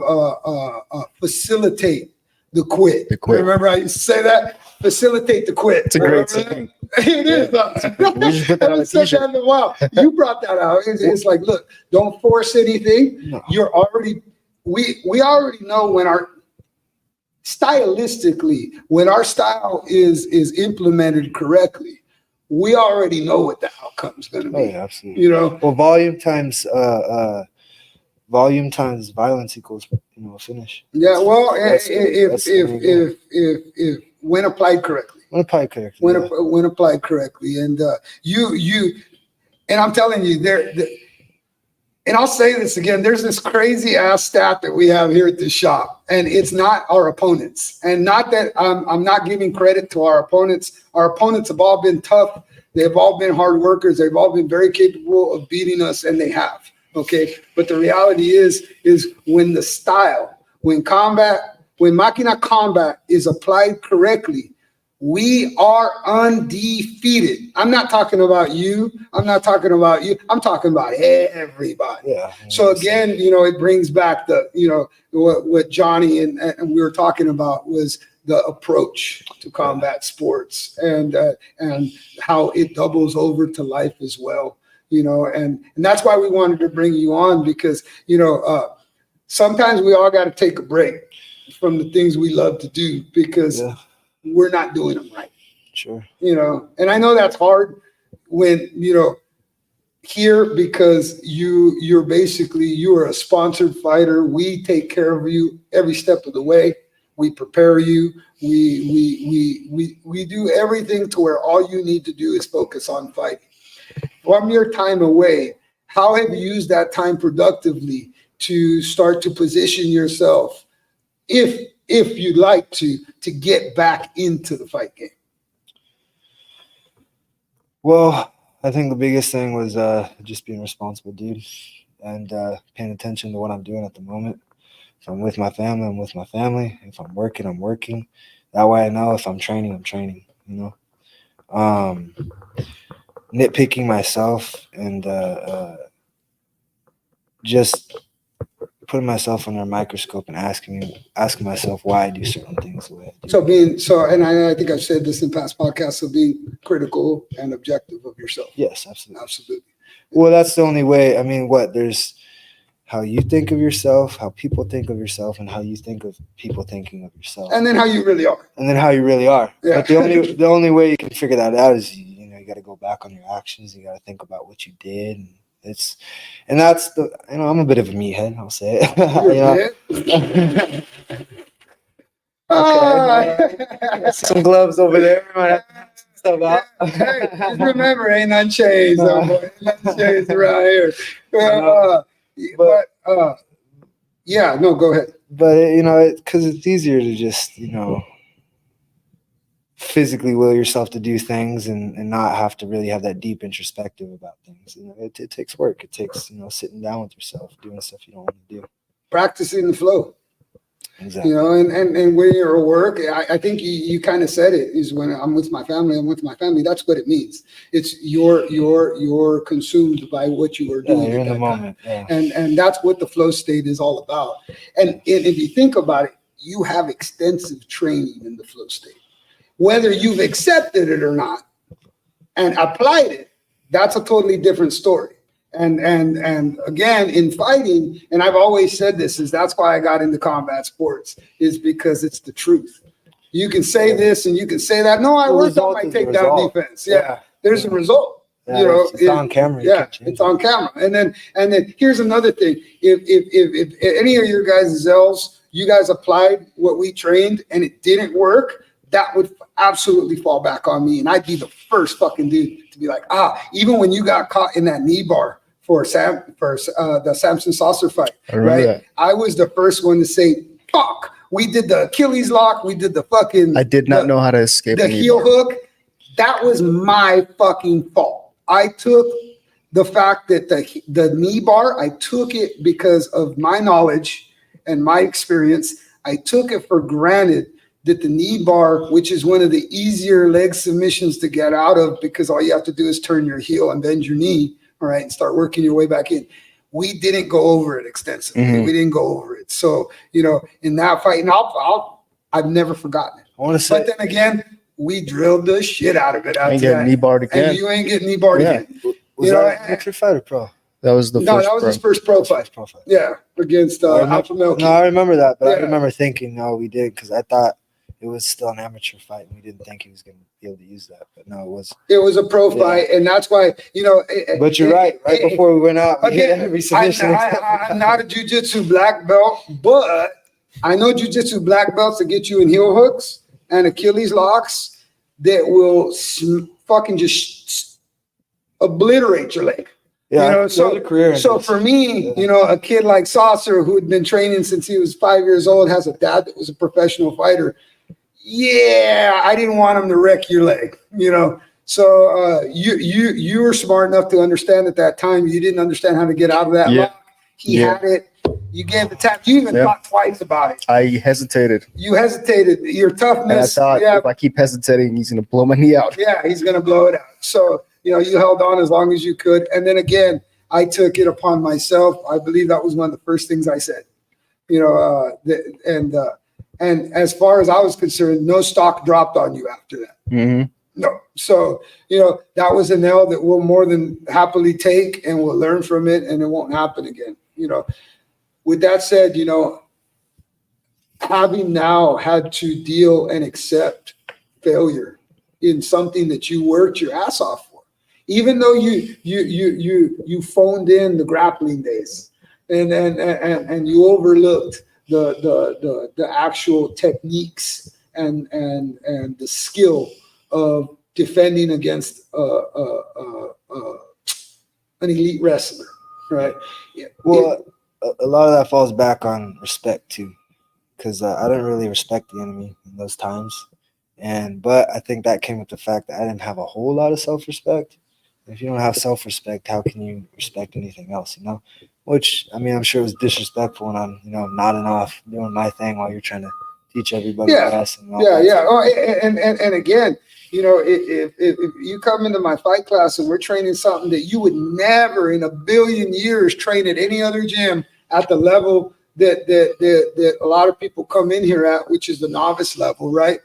facilitate the quit. Remember I used to say that? Facilitate the quit. It's a great saying. It is. We just put that on a t-shirt. That in a while. You brought that out. It's like, look, don't force anything. No. We already know when stylistically, when our style is implemented correctly, we already know what the outcome's going to be. Oh, yeah, absolutely. Well, volume times violence equals a finish. Yeah. Well, if when applied correctly. When applied correctly, and and I'm telling you, and I'll say this again, there's this crazy ass stat that we have here at the shop, and it's not our opponents, and not that I'm not giving credit to our opponents. Our opponents have all been tough. They've all been hard workers. They've all been very capable of beating us, and they have. Okay, but the reality is when the style, when Maquina combat is applied correctly, we are undefeated. I'm not talking about you. I'm talking about everybody. Yeah. So again, it brings back what Johnny and we were talking about was the approach to combat sports and how it doubles over to life as well. And that's why we wanted to bring you on, because sometimes we all got to take a break from the things we love to do, because we're not doing them right. Sure. And I know that's hard when, here, because you're a sponsored fighter. We take care of you every step of the way. We prepare you. We do everything to where all you need to do is focus on fighting. From your time away, how have you used that time productively to start to position yourself, if you'd like to get back into the fight game? Well, I think the biggest thing was just being a responsible dude and paying attention to what I'm doing at the moment. If I'm with my family, I'm with my family. If I'm working, I'm working. That way I know if I'm training, I'm training, nitpicking myself and just putting myself under a microscope and asking myself why I do certain things the way I do. And I think I've said this in past podcasts, so being critical and objective of yourself. Yes, absolutely. Well, that's the only way. I mean, there's how you think of yourself, how people think of yourself, and how you think of people thinking of yourself. And then how you really are. Yeah. But the only way you can figure that out is you got to go back on your actions. You got to think about what you did, and that's I'm a bit of a meathead. I'll say it. Okay. Some gloves over there. stuff out. Hey, just remember, ain't none changed. Ain't none changed around here. Yeah, no, go ahead. But because it's easier to just physically will yourself to do things and not have to really have that deep introspective about things. It takes work. It takes sitting down with yourself, doing stuff you don't want to do, practicing the flow. Exactly. And when you're at work, I think you kind of said it, is when I'm with my family, That's what it means. It's you're consumed by what you are doing. You're in the moment. Yeah. And that's what the flow state is all about. And if you think about it, you have extensive training in the flow state. Whether you've accepted it or not and applied it, that's a totally different story. And again, in fighting, and I've always said this, is that's why I got into combat sports, is because it's the truth. You can say this and you can say that. No, I worked on my takedown defense. Yeah. There's a result. Yeah, it's on camera. Yeah, it's on camera. And then here's another thing. If any of your guys' Zels, you guys applied what we trained and it didn't work, that would absolutely fall back on me. And I'd be the first fucking dude to be like, even when you got caught in that knee bar for the Samson Saucer fight, right? I was the first one to say, fuck, we did the Achilles lock. We did the fucking. I did not know how to escape the heel hook. That was my fucking fault. I took the fact that the knee bar, I took it because of my knowledge and my experience. I took it for granted that the knee bar, which is one of the easier leg submissions to get out of, because all you have to do is turn your heel and bend your knee, all right, and start working your way back in. We didn't go over it extensively. Mm-hmm. We didn't go over it. So, in that fight, and I've never forgotten it. I want to say, but then again, we drilled the shit out of it. I ain't getting knee barred again. And you ain't getting knee barred again. Was that amateur fight or pro? That was the first. That was his first pro fight. Yeah, against Alpha Male. No, I remember that, but I remember thinking, no, we did, because I thought it was still an amateur fight, and we didn't think he was going to be able to use that. But no, it was. It was a pro fight, and that's why But you're right. Right before we went out, we hit every submission. I'm not a jiu-jitsu black belt, but I know jiu-jitsu black belts that get you in heel hooks and Achilles locks that will fucking just obliterate your leg. Yeah, so for me, a kid like Saucer, who had been training since he was 5 years old, has a dad that was a professional fighter. Yeah, I didn't want him to wreck your leg, So you were smart enough to understand at that time. You didn't understand how to get out of that lock. He had it. You gave the tap. You even thought twice about it. I hesitated. You hesitated. Your toughness. And I thought, if I keep hesitating, he's going to blow my knee out. Yeah, he's going to blow it out. So, you held on as long as you could. And then again, I took it upon myself. I believe that was one of the first things I said. And as far as I was concerned, no stock dropped on you after that. Mm-hmm. No. So, that was an L that we'll more than happily take, and we'll learn from it, and it won't happen again. With that said, having now had to deal and accept failure in something that you worked your ass off for, even though you phoned in the grappling days and you overlooked the actual techniques and the skill of defending against an elite wrestler, right? Well, a lot of that falls back on respect too, because I didn't really respect the enemy in those times, but I think that came with the fact that I didn't have a whole lot of self-respect. If you don't have self-respect, how can you respect anything else? Which I'm sure it was disrespectful, and I'm nodding off, doing my thing while you're trying to teach everybody. Yeah. Oh, and again, if you come into my fight class and we're training something that you would never in a billion years train at any other gym at the level that a lot of people come in here at, which is the novice level, right?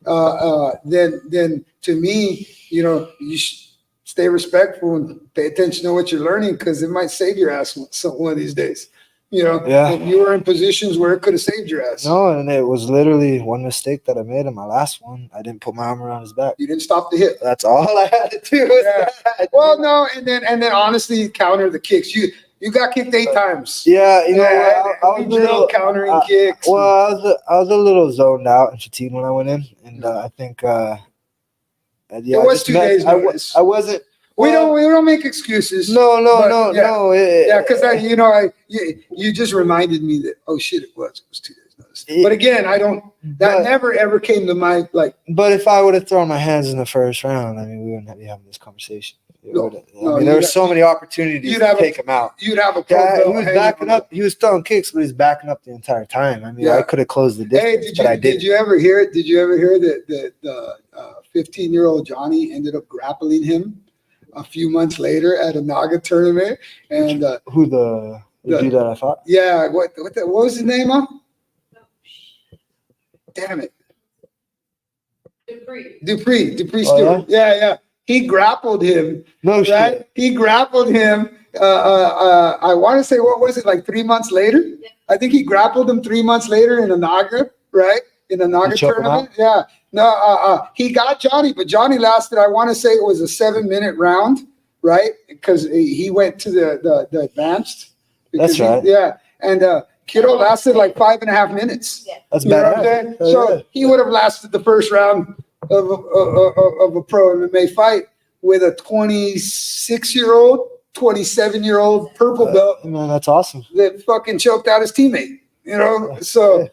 Then to me, you stay respectful and pay attention to what you're learning, because it might save your ass one of these days. You were in positions where it could have saved your ass. No, and it was literally one mistake that I made in my last one. I didn't put my arm around his back. You didn't stop the hit. That's all I had to do. Yeah. Well, no, and then honestly, counter the kicks. You got kicked 8 times. Yeah, I was drilled countering kicks. Well, I was a little zoned out and fatigued when I went in, and I think Yeah, it was 2 days notice. I wasn't. Well, we don't make excuses. No. Yeah, because you just reminded me that, oh shit, it was 2 days notice. But again, never ever came to mind. Like, but if I would have thrown my hands in the first round, I mean, we wouldn't be having this conversation. There were so many opportunities to take him out. You'd have a he was backing up. He was throwing kicks, but he's backing up the entire time. I mean, I could have closed the distance, but I didn't. Did you ever hear it? Did you ever hear that the 15-year-old Johnny ended up grappling him a few months later at a Naga tournament? And who the dude that I fought? Yeah, what was his name? Damn it. Dupree Stewart. Yeah. He grappled him. No shit. He grappled him. I want to say, what was it, like 3 months later? Yeah. I think he grappled him 3 months later in a Naga, right? In a Naga tournament. Yeah. No, he got Johnny, but Johnny lasted, I want to say it was a 7-minute round, right? Because he went to the advanced. That's right. Yeah. And Kiddo lasted like 5.5 minutes. Yeah. That's bad. So he would have lasted the first round of a pro MMA fight with a 26-year-old, 27-year-old purple belt. Man, that's awesome. That fucking choked out his teammate. So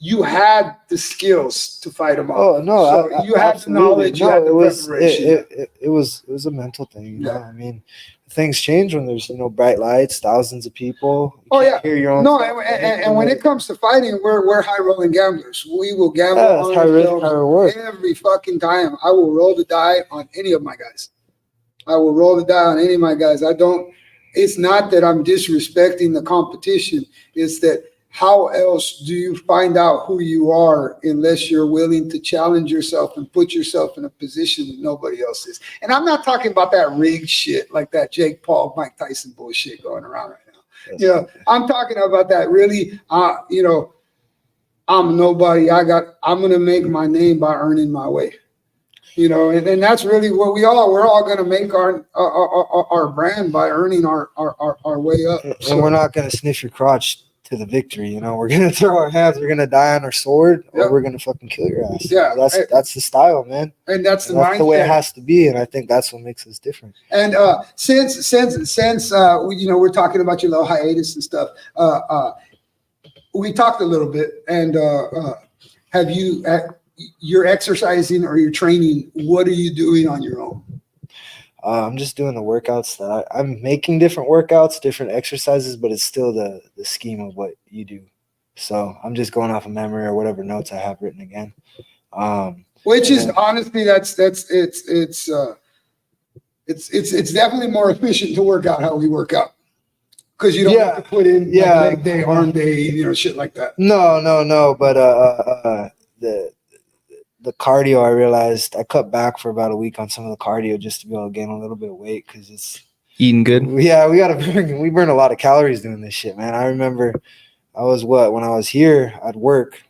you had the skills to fight him off. Oh no, so you had the knowledge. No, you had the preparation. It was a mental thing. You know? I mean, things change when there's bright lights, thousands of people. Hear your own and when it comes to fighting, we're high rolling gamblers. We will gamble on high risk, high reward every fucking time. I will roll the die on any of my guys. It's not that I'm disrespecting the competition. It's that how else do you find out who you are unless you're willing to challenge yourself and put yourself in a position that nobody else is? And I'm not talking about that rigged shit like that Jake Paul, Mike Tyson bullshit going around right now. Yes. I'm talking about that really, I'm nobody. I'm going to make my name by earning my way. And that's really what we're all going to make our brand by earning our way up. And we're not going to sniff your crotch to the victory. We're gonna throw our hands, we're gonna die on our sword, or we're gonna fucking kill your ass. Yeah, that's the style, man. And that's the way it has to be. And I think that's what makes us different. And since we're talking about your little hiatus and stuff, we talked a little bit. And have you you're exercising or you're training? What are you doing on your own? I'm just doing the workouts that I'm making different workouts, different exercises, but it's still the scheme of what you do. So I'm just going off of memory or whatever notes I have written again. Which is honestly, it's definitely more efficient to work out how we work out. Because you don't have to put in leg day, arm day, shit like that. No. But the cardio, I realized I cut back for about a week on some of the cardio just to be able to gain a little bit of weight because it's eating good. Yeah, we burn a lot of calories doing this shit, man. I remember when I was here, I'd work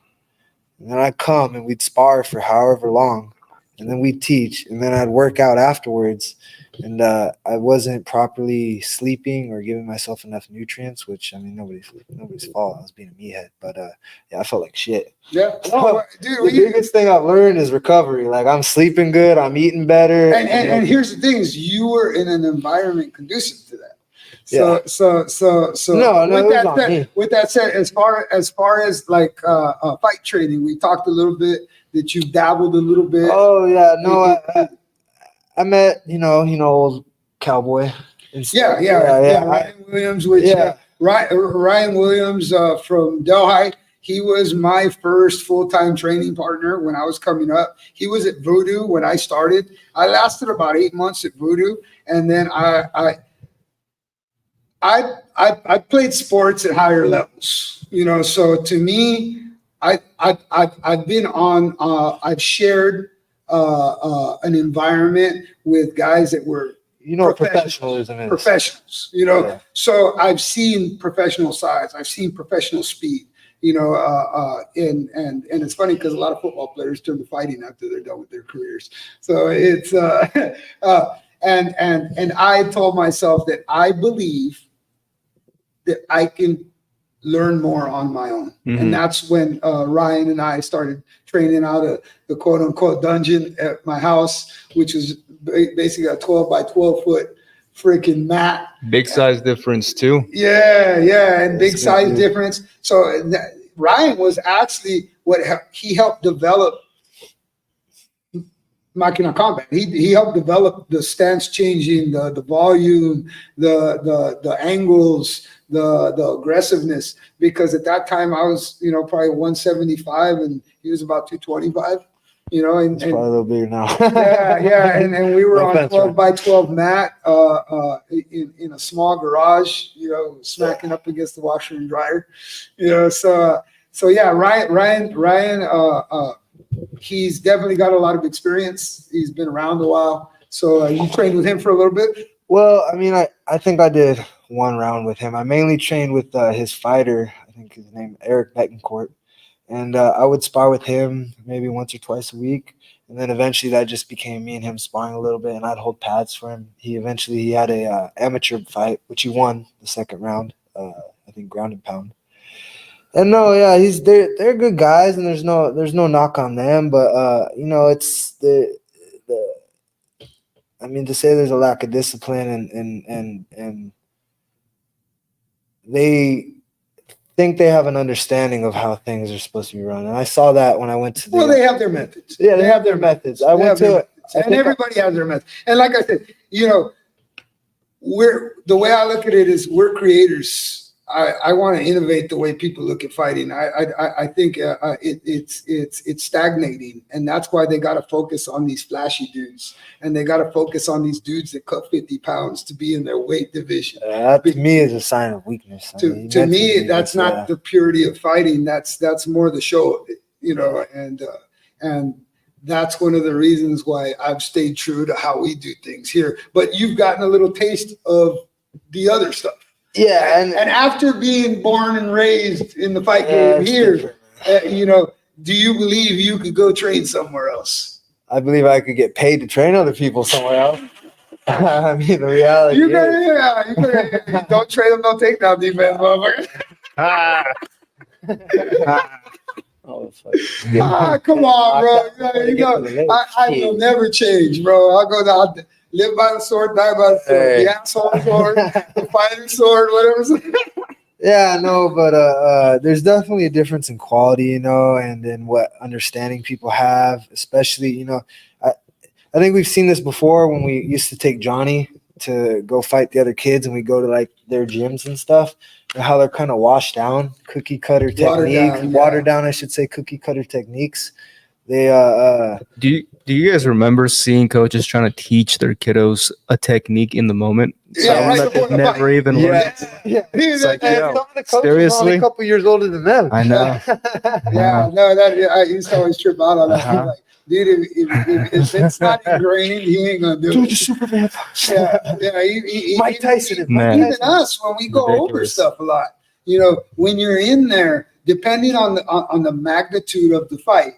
and then I'd come and we'd spar for however long and then we'd teach and then I'd work out afterwards. And I wasn't properly sleeping or giving myself enough nutrients, which, I mean, nobody's fault. I was being a meathead. But, I felt like shit. Yeah. Dude, the biggest thing I've learned is recovery. Like, I'm sleeping good. I'm eating better. And here's the thing is you were in an environment conducive to that. With that said, as far as like fight training, we talked a little bit that you dabbled a little bit. Oh, yeah. No, I met, old cowboy. Ryan Williams, Ryan Williams from Delhi. He was my first full-time training partner when I was coming up. He was at Voodoo when I started. I lasted about 8 months at Voodoo, and then I played sports at higher levels. So to me, I've been on. I've shared an environment with guys that were professionalism is professionals, so I've seen professional size, I've seen professional speed, and it's funny because a lot of football players turn to fighting after they're done with their careers. So it's and I told myself that I believe that I can learn more on my own. And that's when Ryan and I started training out of the quote unquote dungeon at my house, which was basically a 12 by 12 foot freaking mat. Big size difference too. Yeah. And big size difference. So Ryan was actually he helped develop Maquina combat. He helped develop the stance changing, the volume, the angles, the aggressiveness. Because at that time I was, probably 175 and he was about 225. And probably a little bigger now. yeah, and we were No on offense, 12 by 12 mat in a small garage, smacking up against the washer and dryer, so yeah, Ryan, he's definitely got a lot of experience. He's been around a while. So you trained with him for a little bit? Well, I mean, I think I did one round with him. I mainly trained with his fighter. I think his name Eric Betancourt. And I would spar with him maybe once or twice a week. And then eventually that just became me and him sparring a little bit, and I'd hold pads for him. He had a amateur fight, which he won the second round, I think ground and pound. And no, yeah, they're good guys, and there's no knock on them, but it's I mean, to say there's a lack of discipline and they think they have an understanding of how things are supposed to be run. And I saw that when I went to they have their methods. Yeah, they have their methods. I went to it. And everybody has their methods. And like I said, the way I look at it is we're creators. I want to innovate the way people look at fighting. I think it's stagnating, and that's why they got to focus on these flashy dudes, and they got to focus on these dudes that cut 50 pounds to be in their weight division. That to me is a sign of weakness. To me, that's not the purity of fighting. That's more the show of it, and that's one of the reasons why I've stayed true to how we do things here. But you've gotten a little taste of the other stuff. Yeah, and after being born and raised in the fight game here, do you believe you could go train somewhere else? I believe I could get paid to train other people somewhere else. I mean, the reality you don't train them, don't take down defense, motherfucker. Come on, bro. I will never change, bro. I'll go down. Live by the sword, die by the sword. The asshole sword, the fighting sword, whatever. Yeah, no, but there's definitely a difference in quality, and in what understanding people have, especially, I think we've seen this before when we used to take Johnny to go fight the other kids, and we go to like their gyms and stuff, and how they're kind of washed down, cookie cutter techniques, watered down, I should say, cookie cutter techniques. They Do you guys remember seeing coaches trying to teach their kiddos a technique in the moment? That they've never even learned. Yeah. Some of the coaches seriously, are a couple years older than them. I know. I used to always trip out on that. Like, dude, if it's not ingrained, he ain't gonna do it. Dude, Superman. Yeah. Mike Tyson. Even us when we go over stuff a lot. When you're in there, depending on the magnitude of the fight.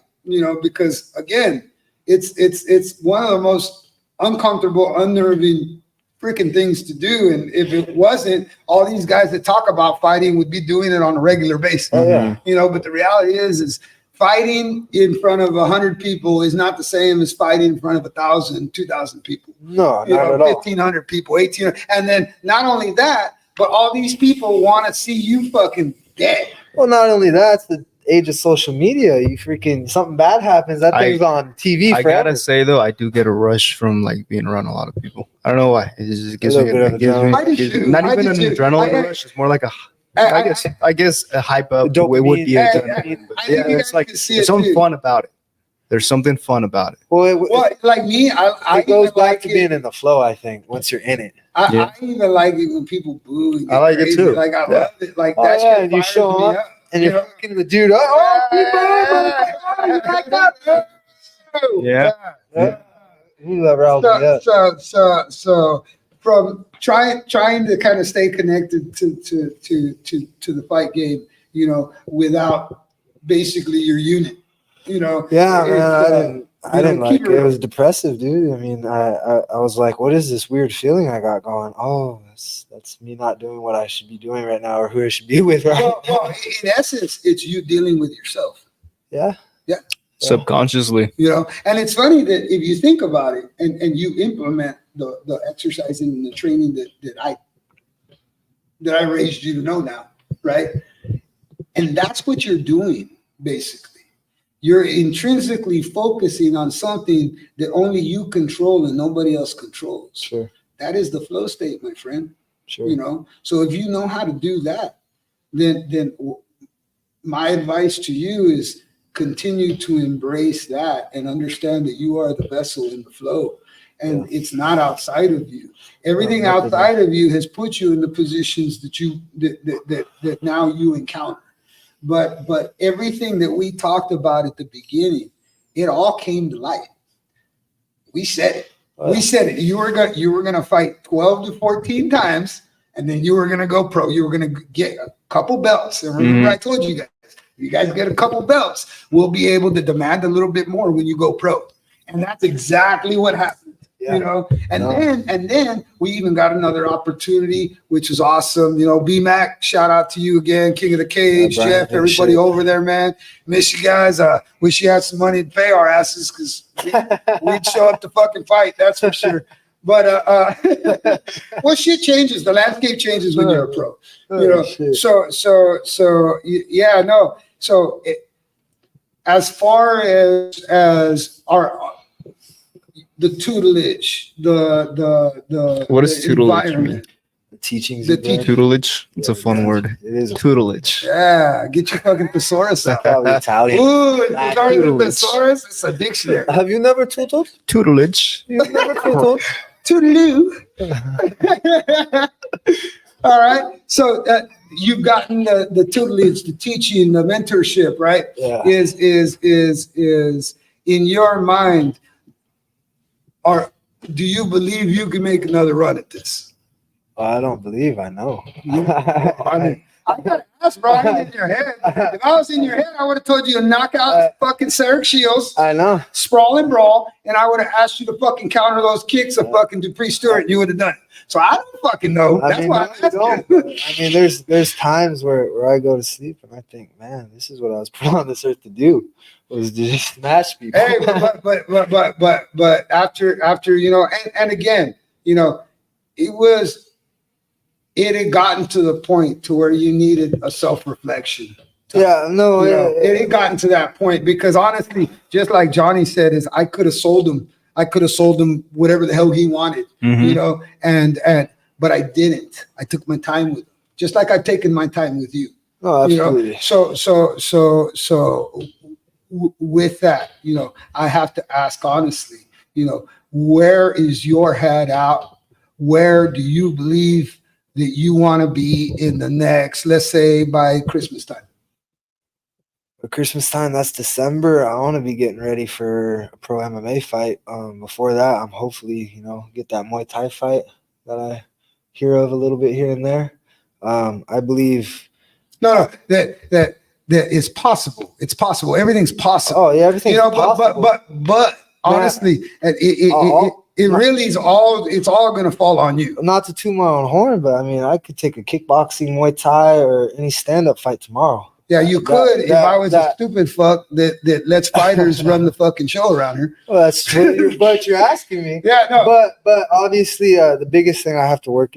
Because again, it's one of the most uncomfortable, unnerving freaking things to do. And if it wasn't, all these guys that talk about fighting would be doing it on a regular basis. Oh, yeah. But the reality is fighting in front of 100 people is not the same as fighting in front of 1,000, 2,000 people. No, not at all. 1,500 people, 1,800. And then not only that, but all these people want to see you fucking dead. Well, not only that, it's the age of social media. You freaking something bad happens, that thing's on TV forever. I gotta say though, I do get a rush from like being around a lot of people. I don't know why. It just gives me not even an adrenaline rush. It's more like I guess a hype up. It would be it's like there's something fun about it. There's something fun about it. Well, like me, it goes back to being in the flow. I think once you're in it, I even like it when people boo. I like it too. Like I love it. Like that shit. And you show up. And you're fucking the dude. You like that? Yeah. Whoever else. So from trying to kind of stay connected to the fight game, without basically your unit, Yeah, man. I didn't like it. It was depressive, dude. I mean, I was like, what is this weird feeling I got going? Oh, that's me not doing what I should be doing right now or who I should be with, right? Well, in essence, it's you dealing with yourself. Yeah. Subconsciously. And it's funny that if you think about it and you implement the exercising and the training that I raised you to know now, right? And that's what you're doing, basically. You're intrinsically focusing on something that only you control and nobody else controls. Sure. That is the flow state, my friend. Sure. So if you know how to do that, then my advice to you is continue to embrace that and understand that you are the vessel in the flow. And it's not outside of you. Everything outside of you has put you in the positions that now you encounter. But everything that we talked about at the beginning, it all came to light. We said it. We said it. You were gonna fight 12 to 14 times, and then you were gonna go pro. You were gonna get a couple belts. And remember, I told you guys, if you guys get a couple belts, we'll be able to demand a little bit more when you go pro. And that's exactly what happened. And then we even got another opportunity, which is awesome. B-Mac, shout out to you again, King of the Cage, Brian, Jeff, everybody over there, man. Miss you guys. Wish you had some money to pay our asses because we'd show up to fucking fight, that's for sure. But well, shit changes. The landscape changes when you're a pro. So as far as our the tutelage, the what is tutelage? Environment. The teachings. Tutelage. It's a fun word. It is tutelage. Yeah, get your fucking thesaurus out. Italian. Ooh, thesaurus. It's a dictionary. Have you never tuteled? Tutelage. You've never tuteled? Toodaloo. All right. So you've gotten the tutelage, the teaching, the mentorship, right? Yeah. Is in your mind. Or do you believe you can make another run at this? I don't believe I know. I gotta ask Brian in your head. If I was in your head, I would have told you to knock out fucking Cedric Shields. I know. Sprawl and brawl, and I would have asked you to fucking counter those kicks of fucking Dupree Stewart, and you would have done it. So I don't fucking know. That's why I'm asking you. I mean, there's times where I go to sleep and I think, man, this is what I was put on this earth to do. Was to just smash people. Hey, but after and again, it had gotten to the point to where you needed a self-reflection. It had gotten to that point because honestly, just like Johnny said, is I could have sold him whatever the hell he wanted, but I didn't. I took my time with him, just like I've taken my time with you. Oh, absolutely. So with that, I have to ask honestly, where is your head out? Where do you believe that you want to be in the next, let's say by Christmas time? For Christmas time, that's December. I want to be getting ready for a pro MMA fight. Before that, I'm hopefully, get that Muay Thai fight that I hear of a little bit here and there. I believe that it's possible. It's possible. Everything's possible. Oh yeah, everything's possible. But honestly, it really is all. It's all going to fall on you. Not to toot my own horn, but I mean, I could take a kickboxing, Muay Thai, or any stand-up fight tomorrow. Yeah, you could if I was a stupid fuck that lets fighters run the fucking show around here. Well, that's what you're asking me. Yeah, no. But obviously, the biggest thing I have to work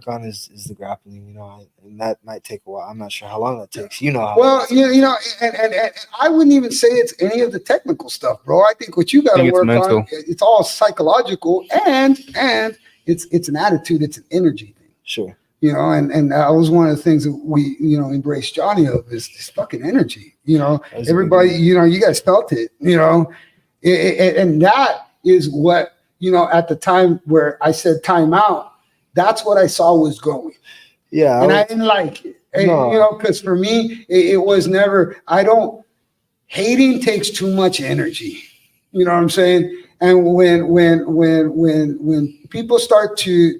on is the grappling. And that might take a while. I'm not sure how long that takes. How well, and I wouldn't even say it's any of the technical stuff, bro. I think what you got to work on, it's all psychological, and it's an attitude, it's an energy thing. Sure. And that was one of the things that we, embraced Johnny of is this fucking energy. Everybody, you guys felt it. And that is what at the time where I said time out, that's what I saw was going. Yeah, and I didn't like it. Because for me, it was never. Hating takes too much energy. You know what I'm saying? And when people start to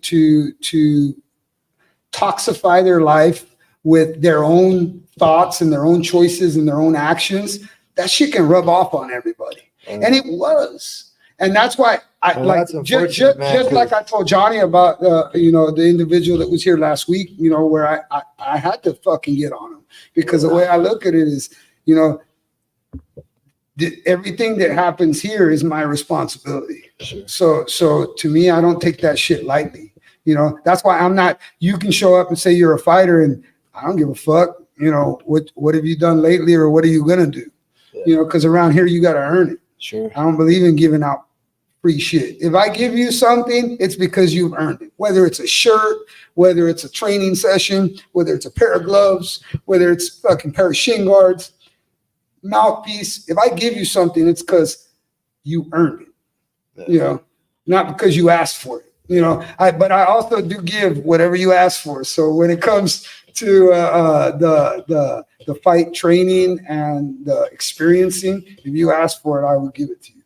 toxify their life with their own thoughts and their own choices and their own actions, that shit can rub off on everybody. And it was. And that's why I like just like I told Johnny about the individual that was here last week, where I had to fucking get on him, because the way I look at it is, everything that happens here is my responsibility. Sure. So to me, I don't take that shit lightly. That's why I'm not. You can show up and say you're a fighter, and I don't give a fuck. What have you done lately, or what are you gonna do? Yeah. Because around here you got to earn it. Sure. I don't believe in giving out free shit. If I give you something, it's because you've earned it. Whether it's a shirt, whether it's a training session, whether it's a pair of gloves, whether it's fucking pair of shin guards, mouthpiece. If I give you something, it's because you earned it. Not because you asked for it. But I also do give whatever you ask for. So when it comes to the fight training and the experiencing, if you ask for it, I will give it to you.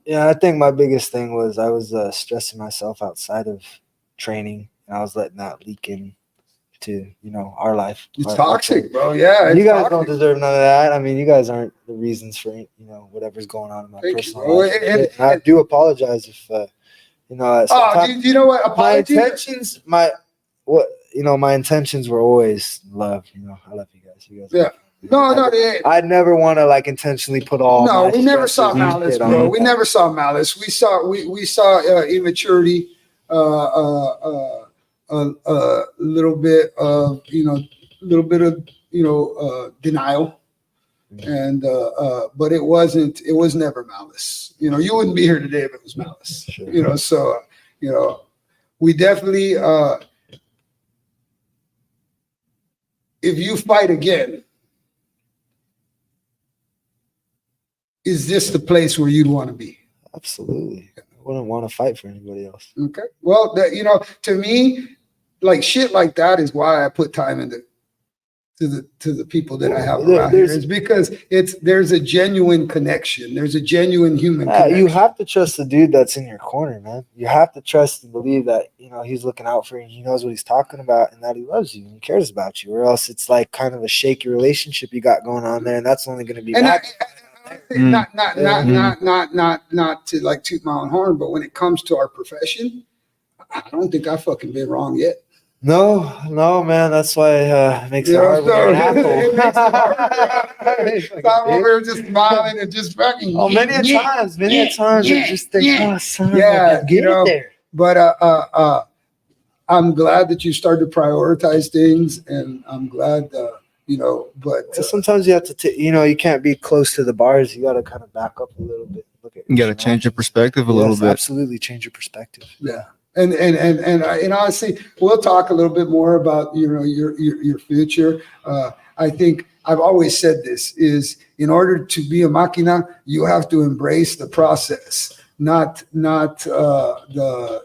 Yeah, I think my biggest thing was I was stressing myself outside of training, and I was letting that leak in to our life. It's toxic, bro. Yeah, you guys don't deserve none of that. I mean, you guys aren't the reasons for whatever's going on in my personal life. And I do apologize if you know what? Apology? My intentions were always love. I love you guys. You guys. Yeah. No. I never want to intentionally put all. No, we never saw malice, bro. We never saw malice. We saw immaturity, a little bit of denial, and but it was never malice. You wouldn't be here today if it was malice. Sure. So we definitely if you fight again, is this the place where you'd want to be? Absolutely. I wouldn't want to fight for anybody else. Okay. Well, to me, shit like that is why I put time into the people that I have around here. It's because there's a genuine connection. There's a genuine human connection. You have to trust the dude that's in your corner, man. You have to trust and believe that, he's looking out for you. He knows what he's talking about, and that he loves you and he cares about you. Or else it's kind of a shaky relationship you got going on there, and that's only going to be bad. Not to toot my own horn, but when it comes to our profession, I don't think I've fucking been wrong yet. No, man. That's why it makes it hard when you're an asshole. We're just smiling and just fucking. Oh, many a times, you just think, oh, son, get it there. But I'm glad that you started to prioritize things, and I'm glad. But sometimes you have to, you can't be close to the bars. You got to kind of back up a little bit. You got to change your perspective a little bit. Absolutely, change your perspective. Yeah, and honestly, we'll talk a little bit more about your future. I think I've always said this is in order to be a Maquina, you have to embrace the process, not the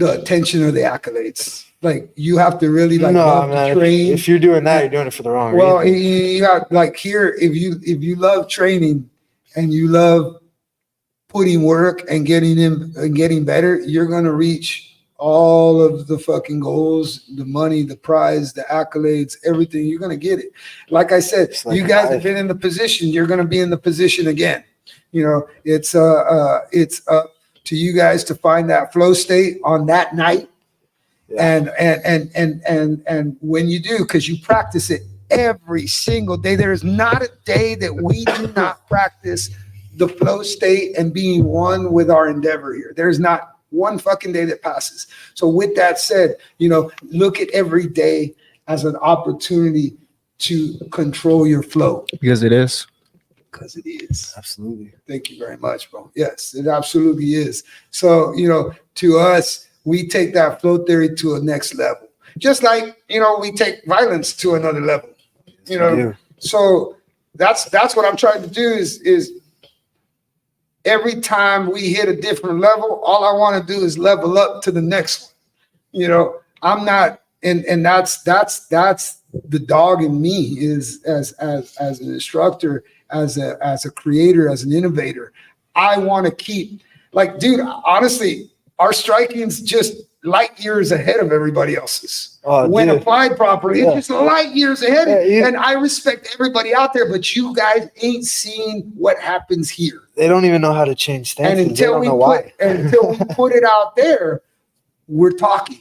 attention or the accolades. You have to really love to train. If you're doing that, you're doing it for the wrong reason. Well, you got here. If you love training and you love putting work and getting better, you're gonna reach all of the fucking goals, the money, the prize, the accolades, everything. You're gonna get it. Like I said, you guys have been in the position. You're gonna be in the position again. It's up to you guys to find that flow state on that night. Yeah. And when you do, because you practice it every single day, there is not a day that we do not practice the flow state and being one with our endeavor here. There's not one fucking day that passes. So with that said, look at every day as an opportunity to control your flow. Because it is. Because it is. Absolutely. Thank you very much, bro. Yes, it absolutely is. So, to us, we take that flow theory to a next level. Just like, we take violence to another level. So that's what I'm trying to do is every time we hit a different level, all I want to do is level up to the next one. I'm not, and that's the dog in me is as an instructor, as a creator, as an innovator. I want to keep dude, honestly, our striking's just light years ahead of everybody else's. When applied properly, it's just light years ahead. And I respect everybody out there, but you guys ain't seen what happens here. They don't even know how to change stances. And until we put it out there, we're talking.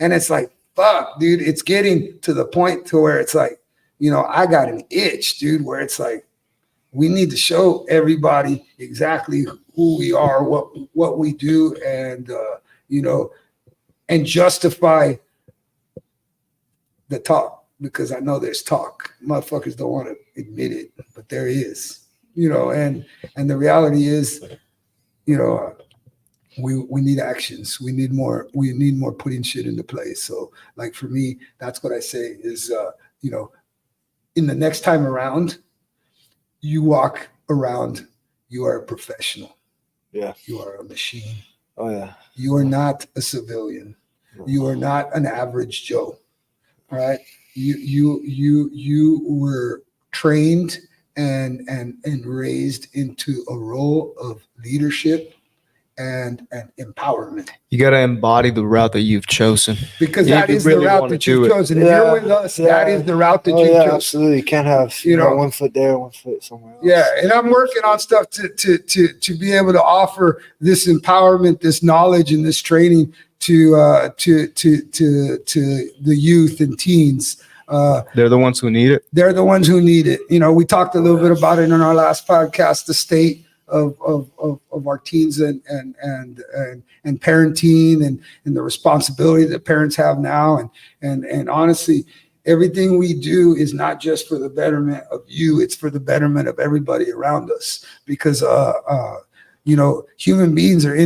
And it's like, fuck, dude, it's getting to the point to where it's like, I got an itch, dude, where it's like, we need to show everybody exactly who we are, what we do, and, and justify the talk, because I know there's talk. Motherfuckers don't want to admit it, but there is, and the reality is, we need actions. We need more putting shit into place. So like for me, that's what I say is, in the next time around, you walk around, you are a professional. Yeah. You are a machine. Oh yeah. You are not a civilian. You are not an average Joe. All right. You were trained and raised into a role of leadership and empowerment. You got to embody the route that you've chosen, because that is the route that you've chosen. If you're with us, that is the route that you've chosen. Absolutely, you can't have one foot there, 1 foot somewhere else. Yeah, and I'm working on stuff to be able to offer this empowerment, this knowledge, and this training to the youth and teens. They're the ones who need it. They're the ones who need it. We talked a little bit about it in our last podcast, the state of our teens and parenting and the responsibility that parents have now. And honestly, everything we do is not just for the betterment of you, it's for the betterment of everybody around us, because human beings are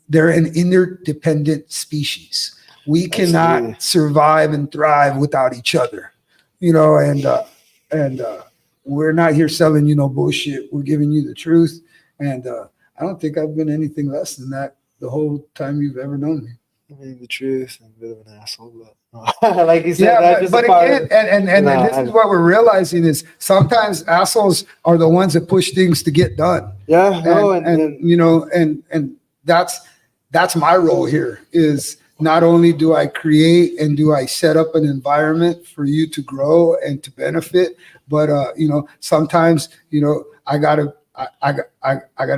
they're an interdependent species. We cannot survive and thrive without each other, and we're not here selling bullshit. We're giving you the truth. And I don't think I've been anything less than that the whole time you've ever known me. I mean, the truth, I'm a bit of an asshole, but like you said, but again, and this is what we're realizing is sometimes assholes are the ones that push things to get done. Yeah, and that's my role here is not only do I create and do I set up an environment for you to grow and to benefit, but sometimes I gotta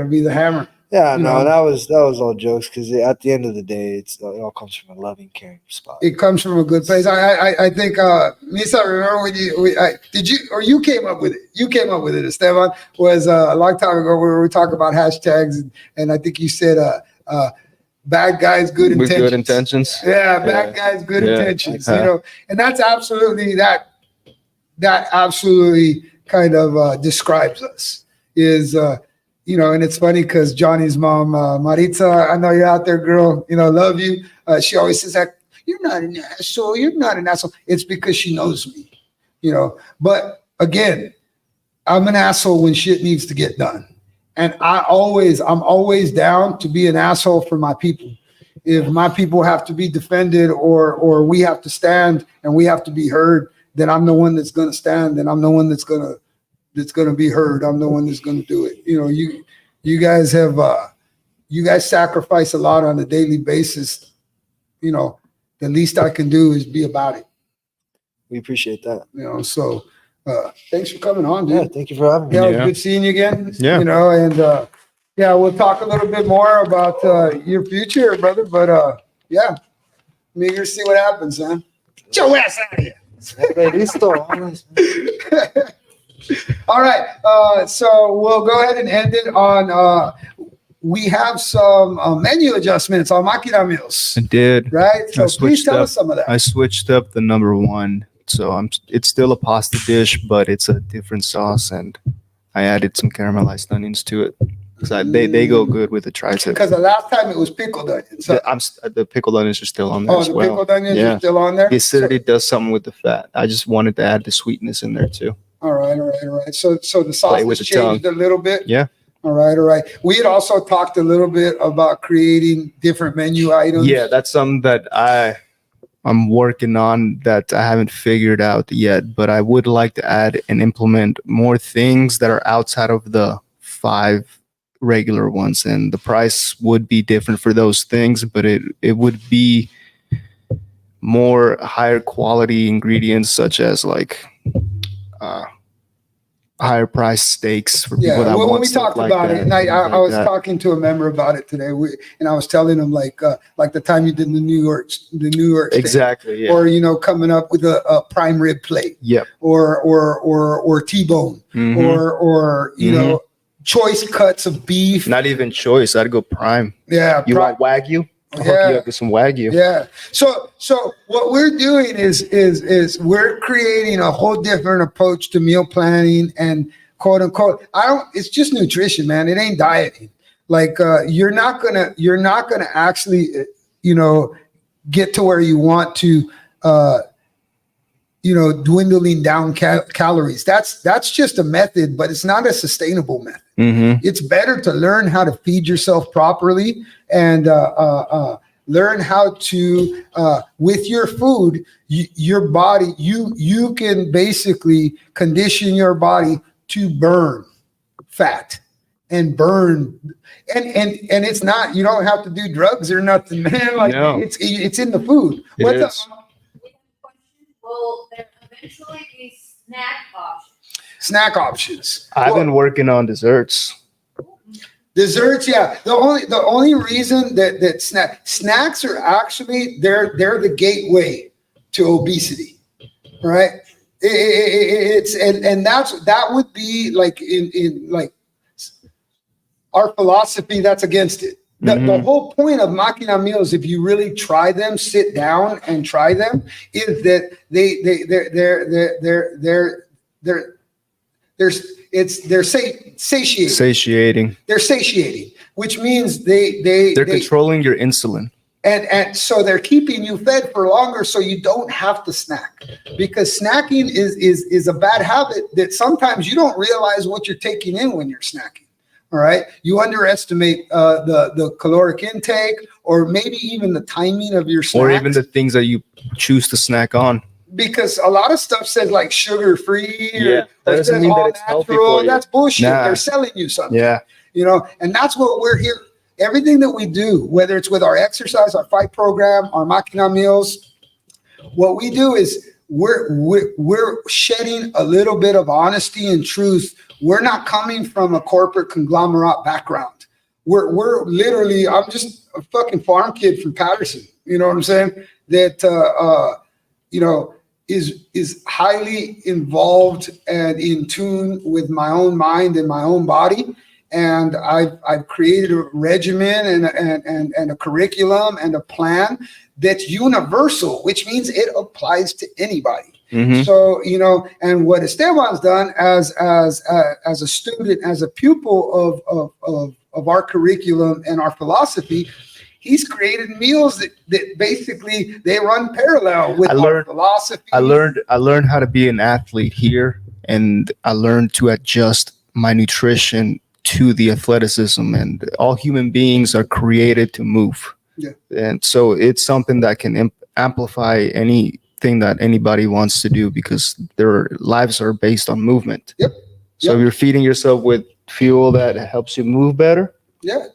be the hammer. Yeah, that was all jokes, because at the end of the day, it all comes from a loving, caring spot. It comes from a good place. I think Misa, remember when you came up with it? You came up with it, Esteban. Was a long time ago where we were talking about hashtags, and I think you said bad guys, good intentions. With good intentions. Yeah, bad guys, good intentions. And that's absolutely that absolutely kind of describes us. Is and it's funny because Johnny's mom, Maritza, I know you're out there, girl. Love you. She always says that you're not an asshole. You're not an asshole. It's because she knows me. But again, I'm an asshole when shit needs to get done. And I'm always down to be an asshole for my people. If my people have to be defended or we have to stand and we have to be heard, then I'm the one that's going to stand, and I'm the one that's going to be heard. I'm the one that's going to do it. You guys have, you guys sacrifice a lot on a daily basis. The least I can do is be about it. We appreciate that. So thanks for coming on, dude. Yeah, thank you for having me. Yeah, it was good seeing you again. Yeah. And we'll talk a little bit more about your future, brother. But I'm eager to see what happens, man. Get your ass out of here. All right. So we'll go ahead and end it on. We have some menu adjustments on Maquina meals. I did. Right. So please tell us some of that. I switched up the number one. So it's still a pasta dish, but it's a different sauce, and I added some caramelized onions to it because they go good with the tri-tip. Because the last time it was pickled onions. So the pickled onions are still on there as well. Pickled onions are still on there. The acidity does something with the fat. I just wanted to add the sweetness in there too. All right. So the sauce has changed a little bit. Yeah. All right. We had also talked a little bit about creating different menu items. Yeah, that's something that I'm working on that I haven't figured out yet, but I would like to add and implement more things that are outside of the 5 regular ones, and the price would be different for those things, but it would be more higher quality ingredients, such as like higher price steaks for people that when want we stuff talked like about that, it, and I was that. talking to a member about it today, and I was telling him like the time you did the New York steak, Exactly, yeah. or coming up with a prime rib plate, Yep, or T-bone, or choice cuts of beef. not even choice. I'd go prime. Yeah, you want Wagyu? I'll hook you up with some Wagyu. Yeah. So what we're doing is we're creating a whole different approach to meal planning and quote unquote. It's just nutrition, man. It ain't dieting. Like you're not gonna actually get to where you want to dwindling down calories. That's just a method, but it's not a sustainable method. It's better to learn how to feed yourself properly and learn how to with your food, your body, you can basically condition your body to burn fat and burn. And it's not, you don't have to do drugs or nothing, man. Like no. It's in the food. What's up? Will there eventually be snack options? I've been working on desserts. Desserts, yeah. The only reason that snacks are actually they're the gateway to obesity, right? That would be like in like our philosophy. That's against it. The whole point of Maquina meals, if you really try them, sit down and try them, is that they're satiating. They're satiating, which means they're controlling your insulin. And so they're keeping you fed for longer, so you don't have to snack, because snacking is a bad habit that sometimes you don't realize what you're taking in when you're snacking. All right. You underestimate the caloric intake, or maybe even the timing of your snacks. Or even the things that you choose to snack on. Because a lot of stuff says like sugar free. Yeah. That doesn't mean that it's healthy for you. That's bullshit. Nah. They're selling you something. Yeah. And that's what we're here. Everything that we do, whether it's with our exercise, our fight program, our Maquina meals, what we do is we're shedding a little bit of honesty and truth. We're not coming from a corporate conglomerate background. We're literally, I'm just a fucking farm kid from Patterson. You know what I'm saying? That is highly involved and in tune with my own mind and my own body. And I've created a regimen and a curriculum and a plan that's universal, which means it applies to anybody. So, and what Esteban's done as a student, as a pupil of our curriculum and our philosophy, he's created meals that basically they run parallel with our philosophy. I learned how to be an athlete here, and I learned to adjust my nutrition to the athleticism, and all human beings are created to move. Yeah. And so it's something that can amplify anything that anybody wants to do, because their lives are based on movement. Yep. So if you're feeding yourself with fuel that helps you move better, yeah.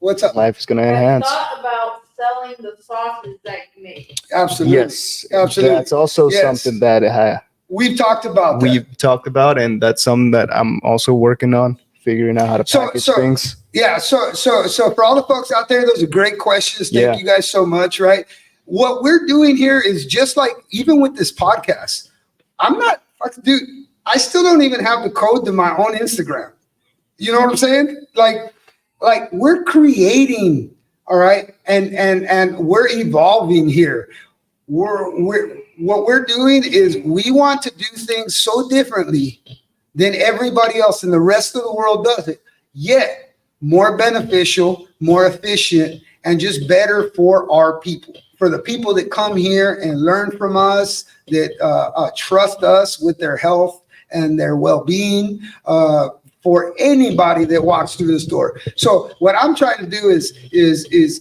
What's up? Life is going to enhance. Thought about selling the sauces that you make. Absolutely. Yes. Absolutely. That's also something that we've talked about. And that's something that I'm also working on, figuring out how to package things. Yeah. So for all the folks out there, those are great questions. Thank you guys so much. Right. What we're doing here is just like, even with this podcast, I still don't even have the code to my own Instagram. You know what I'm saying? Like we're creating, all right, and we're evolving here. What we're doing is we want to do things so differently than everybody else and the rest of the world does it, yet more beneficial, more efficient, and just better for our people, for the people that come here and learn from us, that trust us with their health and their well-being, for anybody that walks through this door. So what I'm trying to do is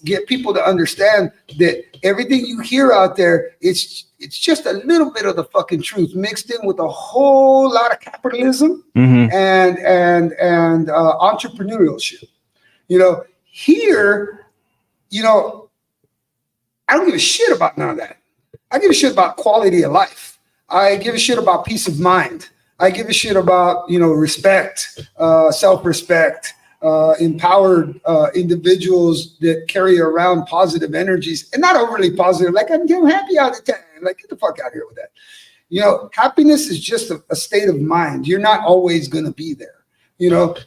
get people to understand that everything you hear out there, it's just a little bit of the fucking truth mixed in with a whole lot of capitalism and entrepreneurship. Here, I don't give a shit about none of that. I give a shit about quality of life. I give a shit about peace of mind. I give a shit about, respect, self-respect, empowered individuals that carry around positive energies, and not overly positive. Like, I'm happy all the time. Like, get the fuck out of here with that. Happiness is just a state of mind. You're not always going to be there.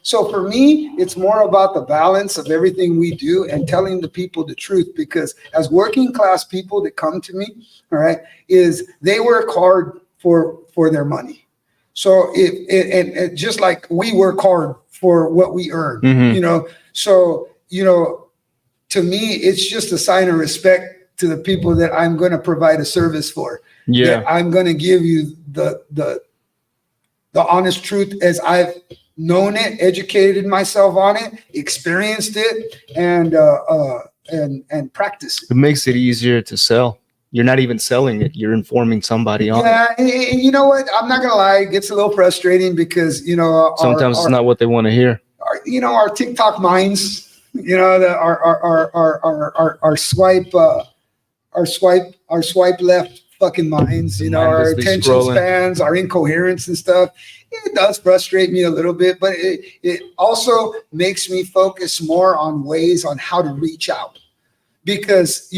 So for me, it's more about the balance of everything we do and telling the people the truth, because as working class people that come to me, all right, is they work hard for their money. So and just like we work hard for what we earn, so, to me, it's just a sign of respect to the people that I'm going to provide a service for. Yeah. I'm going to give you the honest truth as I've known it, educated myself on it, experienced it, and practiced it. It makes it easier to sell. You're not even selling it. You're informing somebody on it. Yeah, and you know what? I'm not gonna lie. It gets a little frustrating because sometimes it's not what they want to hear. Our TikTok minds. Our swipe left fucking minds. Our attention spans, our incoherence and stuff. It does frustrate me a little bit, but it also makes me focus more on ways on how to reach out, because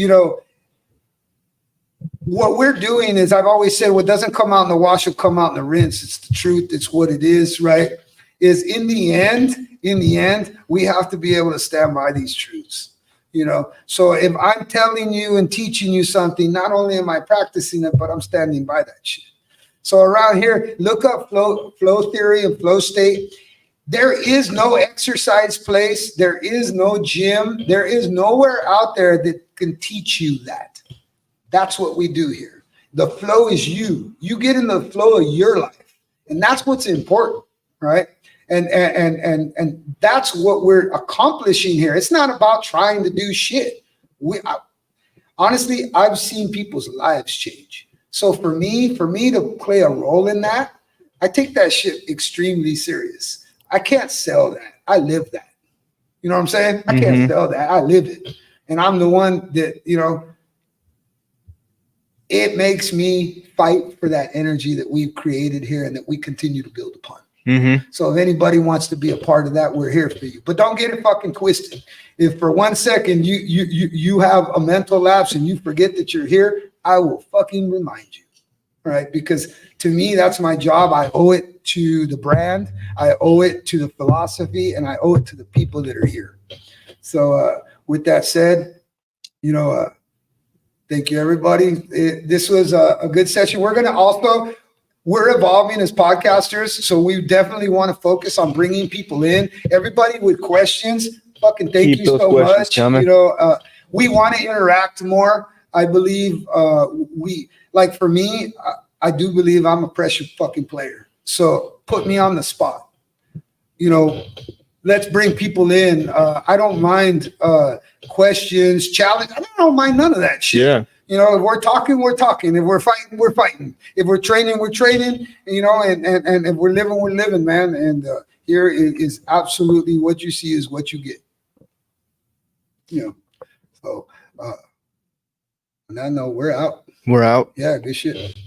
what we're doing is, I've always said, what doesn't come out in the wash will come out in the rinse. It's the truth. It's what it is, right? Is in the end, we have to be able to stand by these truths. So if I'm telling you and teaching you something, not only am I practicing it, but I'm standing by that shit. So around here, look up flow theory and flow state. There is no exercise place. There is no gym. There is nowhere out there that can teach you that. That's what we do here. The flow is you. You get in the flow of your life, and that's what's important, right? And that's what we're accomplishing here. It's not about trying to do shit. Honestly, I've seen people's lives change. So for me to play a role in that, I take that shit extremely serious. I can't sell that. I live that. You know what I'm saying? I can't sell that. I live it. And I'm the one that, it makes me fight for that energy that we've created here and that we continue to build upon. So if anybody wants to be a part of that, we're here for you. But don't get it fucking twisted. If for 1 second you have a mental lapse and you forget that you're here, I will fucking remind you. All right? Because to me, that's my job. I owe it to the brand. I owe it to the philosophy, and I owe it to the people that are here. So with that said, thank you, everybody. This was a good session. We're evolving as podcasters, so we definitely want to focus on bringing people in. Everybody with questions, fucking thank you so much. We want to interact more. I believe for me, I do believe I'm a pressure fucking player. So put me on the spot. Let's bring people in. I don't mind questions, challenge. I don't mind none of that shit. Yeah. If we're talking, we're talking. If we're fighting, we're fighting. If we're training, we're training. And if we're living, we're living, man. And here is absolutely what you see is what you get. So on that note, we're out. We're out. Yeah, good shit.